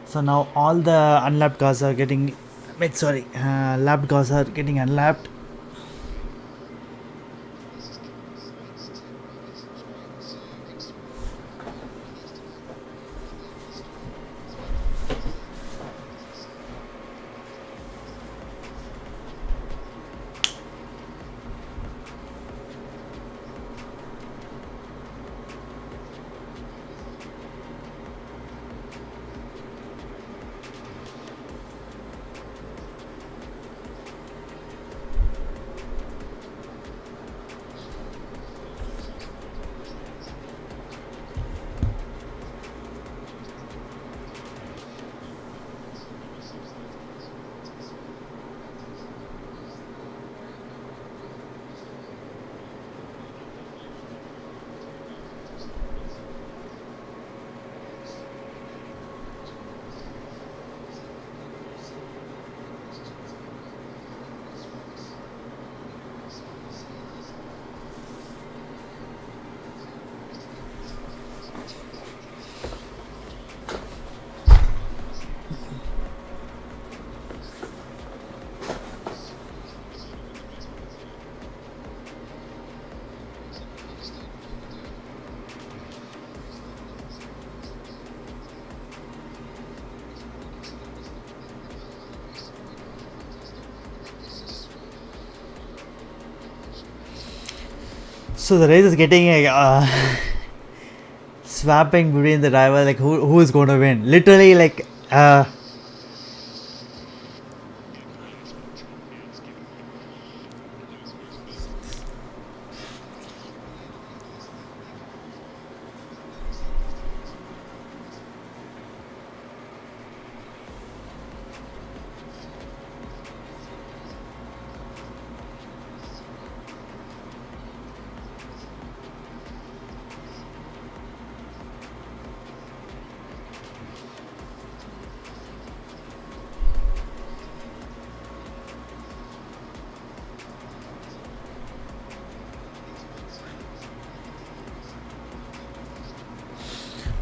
S1: So now all the unlapped cars are getting, wait, sorry, lapped cars are getting unlapped. So the race is getting swapping between the driver, like who is going to win. Literally, like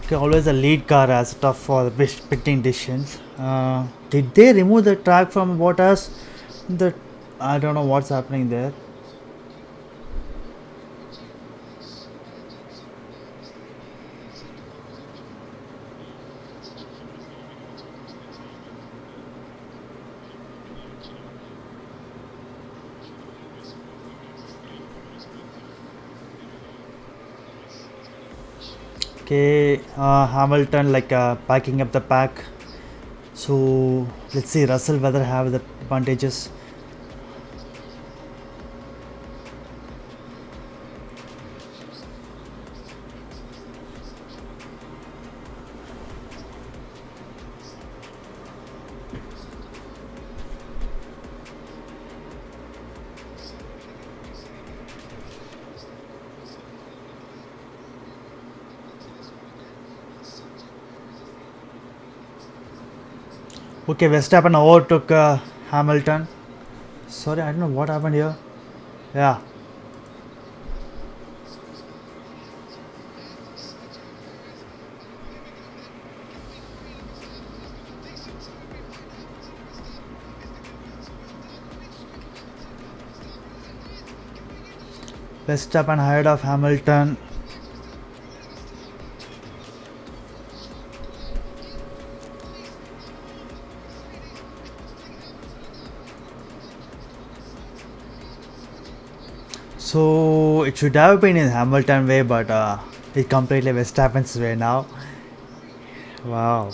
S1: Okay, always the lead car has tough for the pitting decisions. Did they remove the track from what us? The I don't know what's happening there. Okay, Hamilton like packing up the pack. So let's see Russell whether have the advantages. Okay, Verstappen overtook Hamilton. Sorry, I don't know what happened here. Yeah, Verstappen ahead of Hamilton. So it should have been in Hamilton way, but it completely Verstappen's way now. Wow.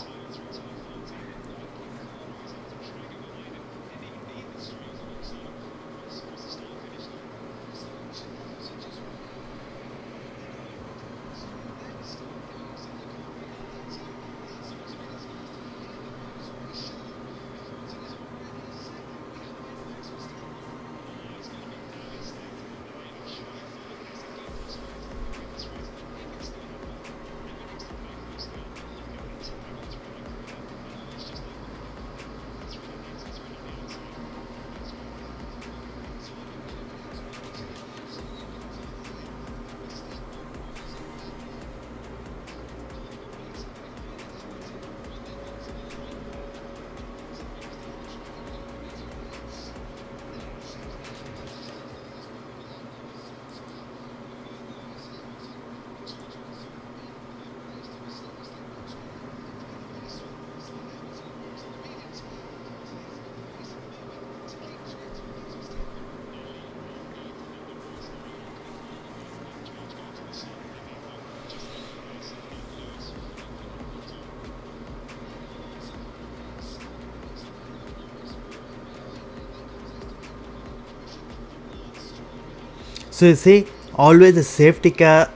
S1: So you see, always the safety car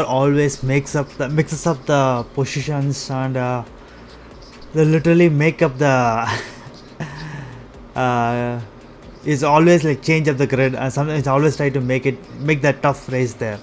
S1: always mixes up the positions and they literally make up the uh, is always like change up the grid and sometimes always try to make that tough race there.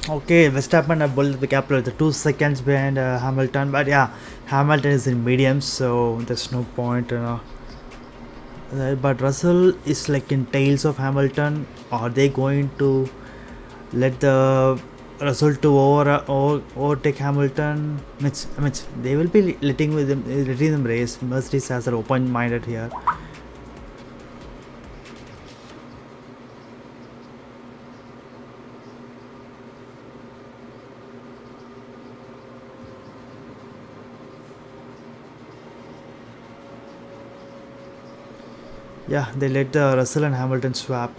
S1: Okay, Verstappen have built the gap the 2 seconds behind Hamilton, but yeah, Hamilton is in medium, so there's no point. But Russell is like in tails of Hamilton. Are they going to let the Russell to overtake Hamilton? Which they will be letting them race. Mercedes has are open minded here. Yeah, they let the Russell and Hamilton swap.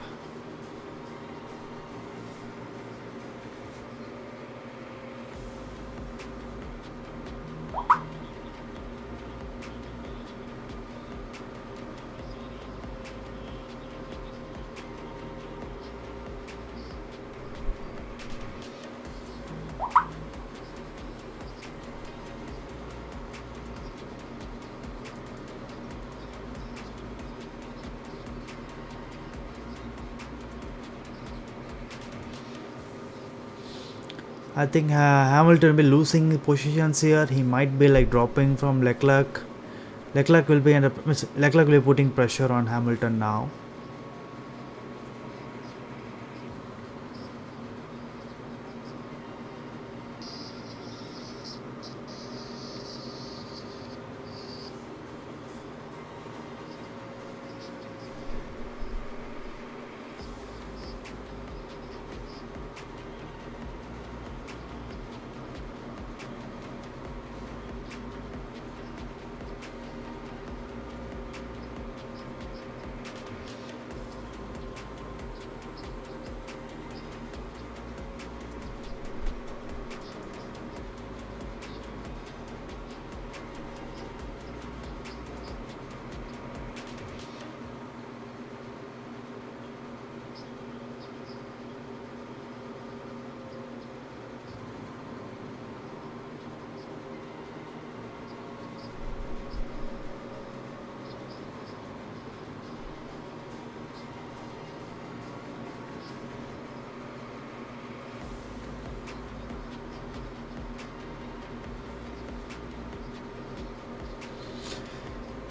S1: I think Hamilton will be losing positions here. He might be like dropping from Leclerc. Leclerc will be putting pressure on Hamilton now.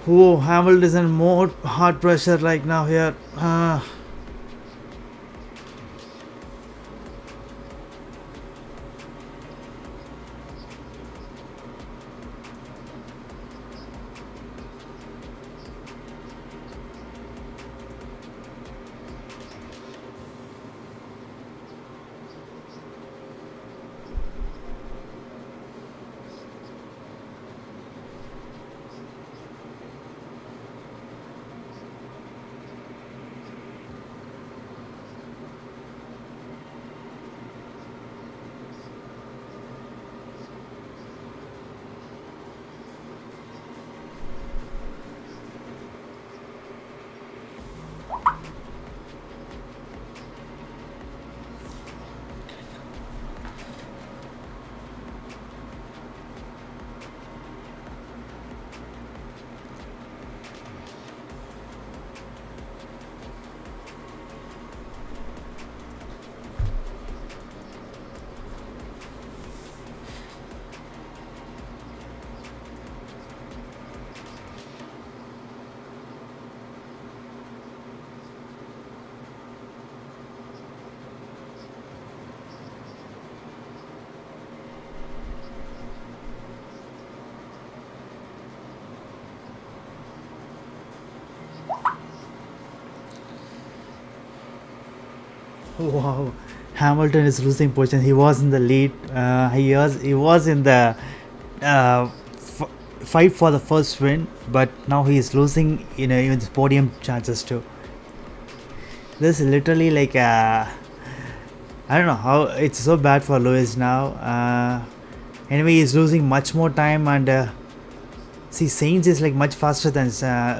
S1: Whoa, Hamilton is in more hard pressure like now here. Wow, Hamilton is losing position. He was in the lead. He was in the fight for the first win, but now he is losing. Even the podium chances too. This is literally like I don't know how it's so bad for Lewis now. Anyway, he's losing much more time, and see, Sainz is like much faster than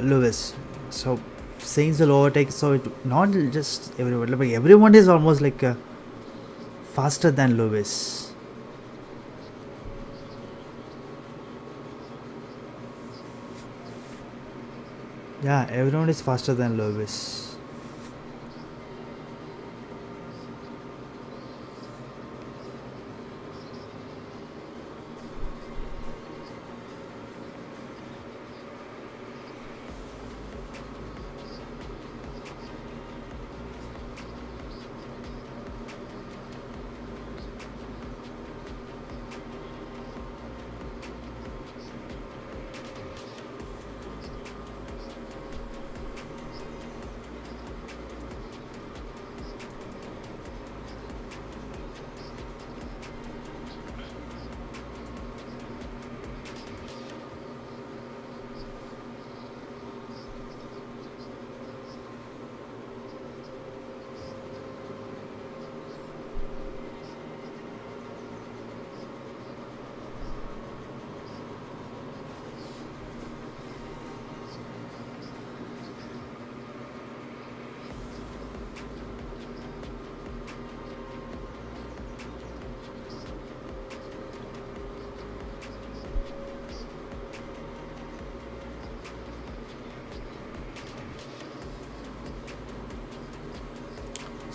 S1: Lewis, so Sainz will overtake. So not just everyone, but everyone is almost like faster than Lewis. Yeah, everyone is faster than Lewis.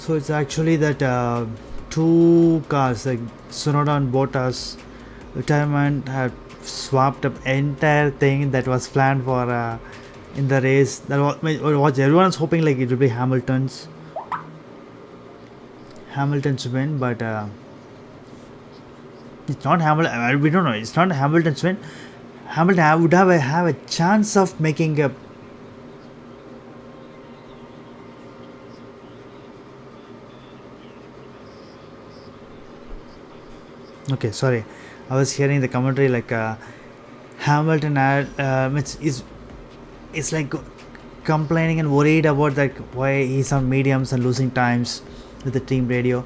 S1: So it's actually that two cars like Sonoda and Bottas retirement had swapped up entire thing that was planned for in the race. That was everyone's hoping like it would be Hamilton's win, but it's not Hamilton. We don't know. It's not Hamilton's win. Hamilton would have a chance of making a. Okay, sorry. I was hearing the commentary like Hamilton had it's like complaining and worried about like why he's on mediums and losing times with the team radio.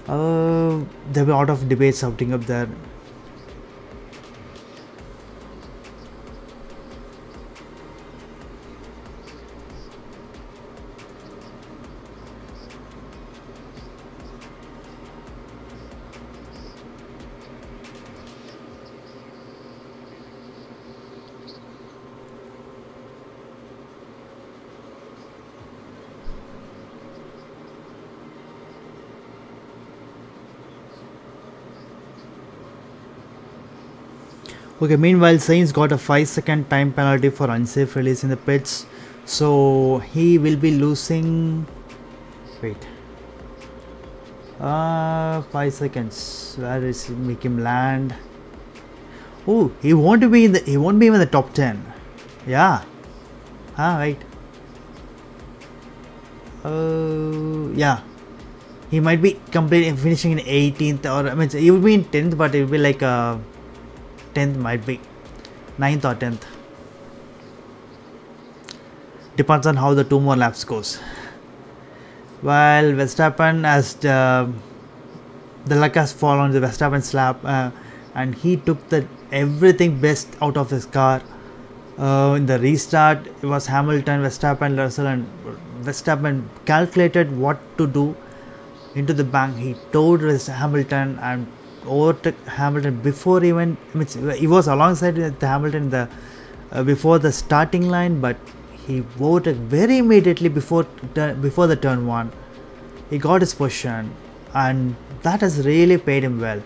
S1: There were a lot of debates shouting up there. Okay, meanwhile, Sainz got a 5-second time penalty for unsafe release in the pits, so he will be losing. Wait, 5 seconds. Where is he? Make him land? Oh, he won't be in the. He won't be in the top 10. Yeah. Right. Yeah. He might be completing finishing in 18th, or I mean, he will be in 10th, but it will be like 10th might be 9th or 10th. Depends on how the 2 more laps goes. While Verstappen has the luck has fallen on the Verstappen's lap, and he took the everything best out of his car. In the restart, it was Hamilton, Verstappen, Russell, and Verstappen calculated what to do into the bank. He told Hamilton and overtook Hamilton before even. He was alongside with Hamilton before the starting line, but he overtook very immediately before the turn 1. He got his position, and that has really paid him well.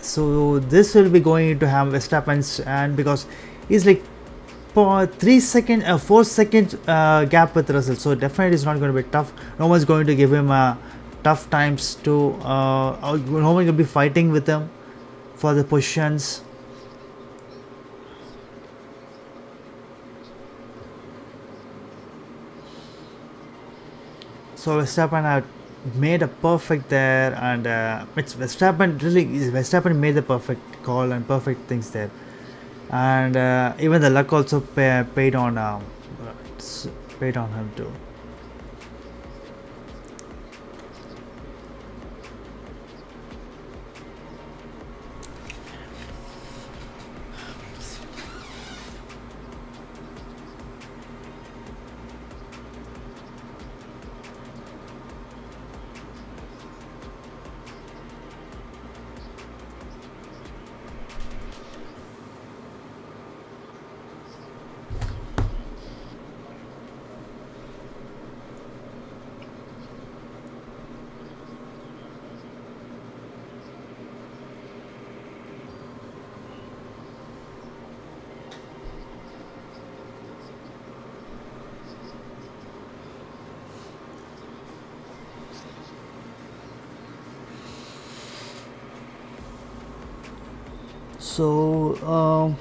S1: So this will be going into Verstappen's, and because he's like 4 second gap with Russell, so definitely it's not going to be tough. No one's going to give him tough times to no one will be fighting with him for the positions. So Verstappen had made a perfect there, and Verstappen made the perfect call and perfect things there, and even the luck also paid on him too. So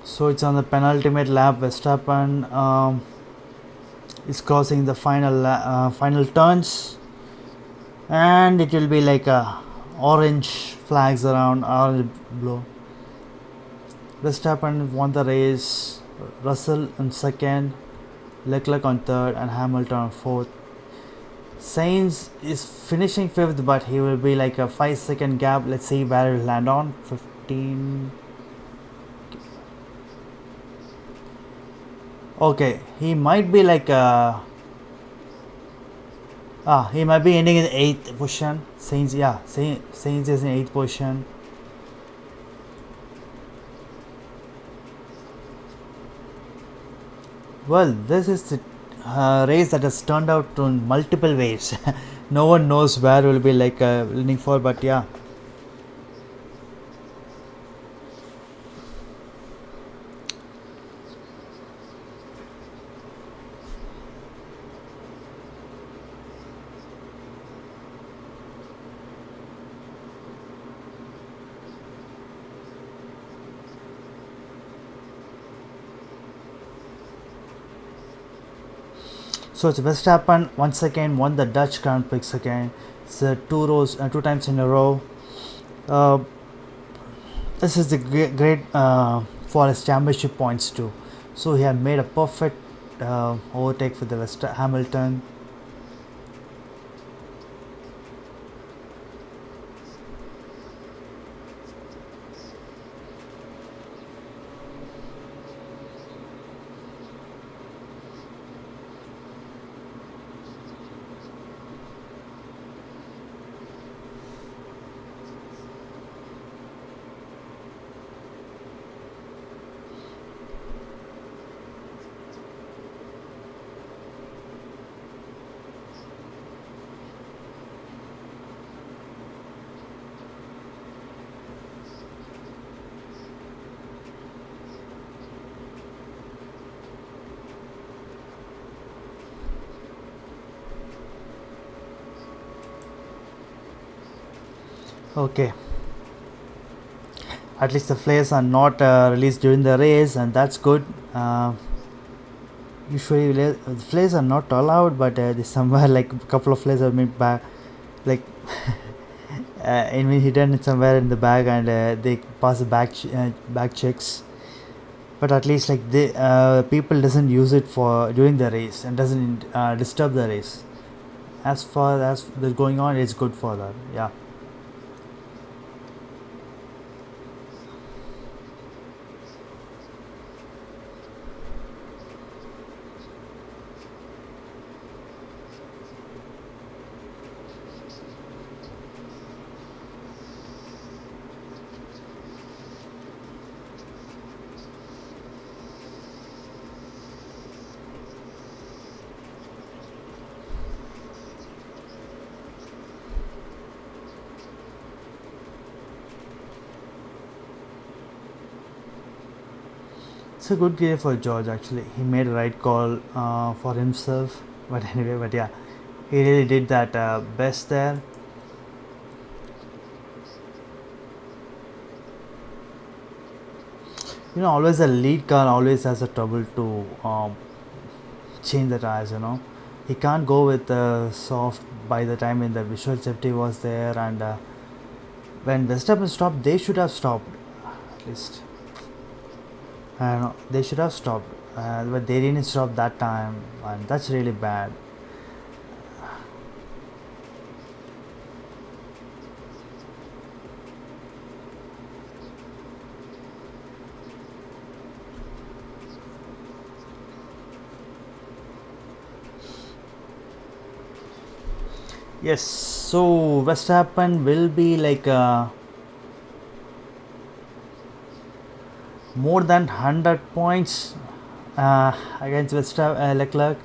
S1: So it's on the penultimate lap. Verstappen is crossing the final turns, and it will be like a orange flags around, orange blue. Verstappen won the race. Russell in second, Leclerc on third, and Hamilton on fourth. Sainz is finishing fifth, but he will be like a 5-second gap. Let's see where he'll land on. 15. Okay, he might be like he might be ending in the 8th position. Sainz, yeah, Sainz is in 8th position. Well, this is the race that has turned out to multiple ways. No one knows where will be like winning for, but yeah. So it's Verstappen once again won the Dutch Grand Prix again. It's two times in a row. Uh, this is the great for his championship points too. So he had made a perfect overtake for the Hamilton. Okay, at least the flares are not released during the race, and that's good. Usually the flares are not allowed, but there's somewhere like a couple of flares are made back, like hidden somewhere in the bag, and they pass the bag checks. But at least like the people doesn't use it for during the race and doesn't disturb the race. As far as that's going on, it's good for that. Yeah. It's a good game for George actually. He made a right call for himself. But anyway, but yeah, he really did that best there. Always a lead car always has a trouble to change the tires. He can't go with soft by the time when the visual safety was there, and when Verstappen stopped, they should have stopped at least. They should have stopped, but they didn't stop that time, and that's really bad. Yes, so Verstappen will be like more than 100 points against Leclerc.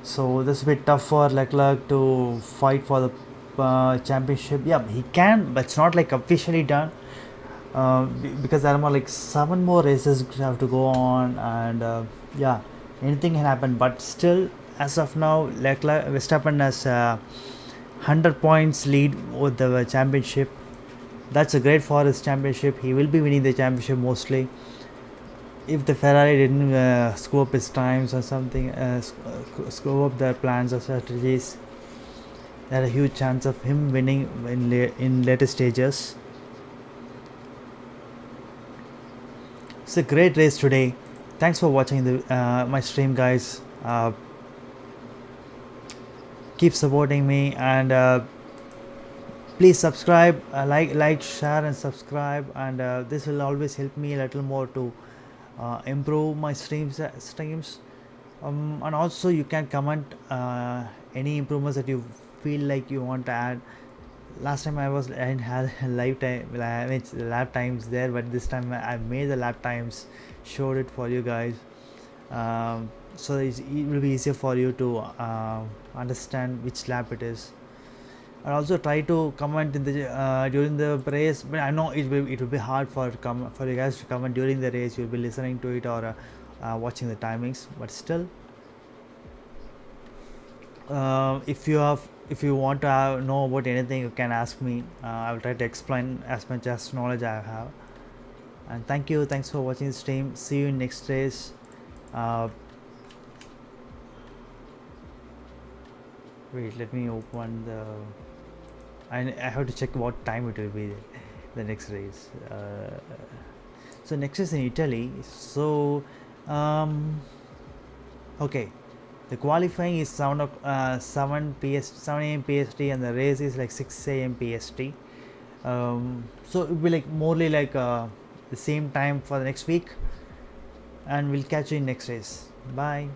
S1: So this will be tough for Leclerc to fight for the championship. Yeah, he can, but it's not like officially done because there are more like 7 more races have to go on, and yeah, anything can happen. But still, as of now, Verstappen has 100 points lead over the championship. That's a great for his championship. He will be winning the championship mostly. if the Ferrari didn't screw up his times or something, screw up their plans or strategies, there are a huge chance of him winning in later stages. It's a great race today. Thanks for watching my stream, guys. Keep supporting me, and please subscribe, like, share, and subscribe. And this will always help me a little more to improve my streams. And also you can comment any improvements that you feel like you want to add. Last time I didn't have lap times there, but this time I made the lap times, showed it for you guys, so it will be easier for you to understand which lap it is. And also try to comment in the during the race, but I know it will be hard for you guys to comment during the race. You'll be listening to it or watching the timings, but still, if you want to know about anything, you can ask me. I will try to explain as much as knowledge I have. And thanks for watching the stream. See you in next race. Wait, let me open the. I have to check what time it will be, the next race. So next is in Italy. So okay, the qualifying is 7 a.m. PST, and the race is like 6 a.m. PST. So it will be like morely like the same time for the next week, and we'll catch you in next race. Bye.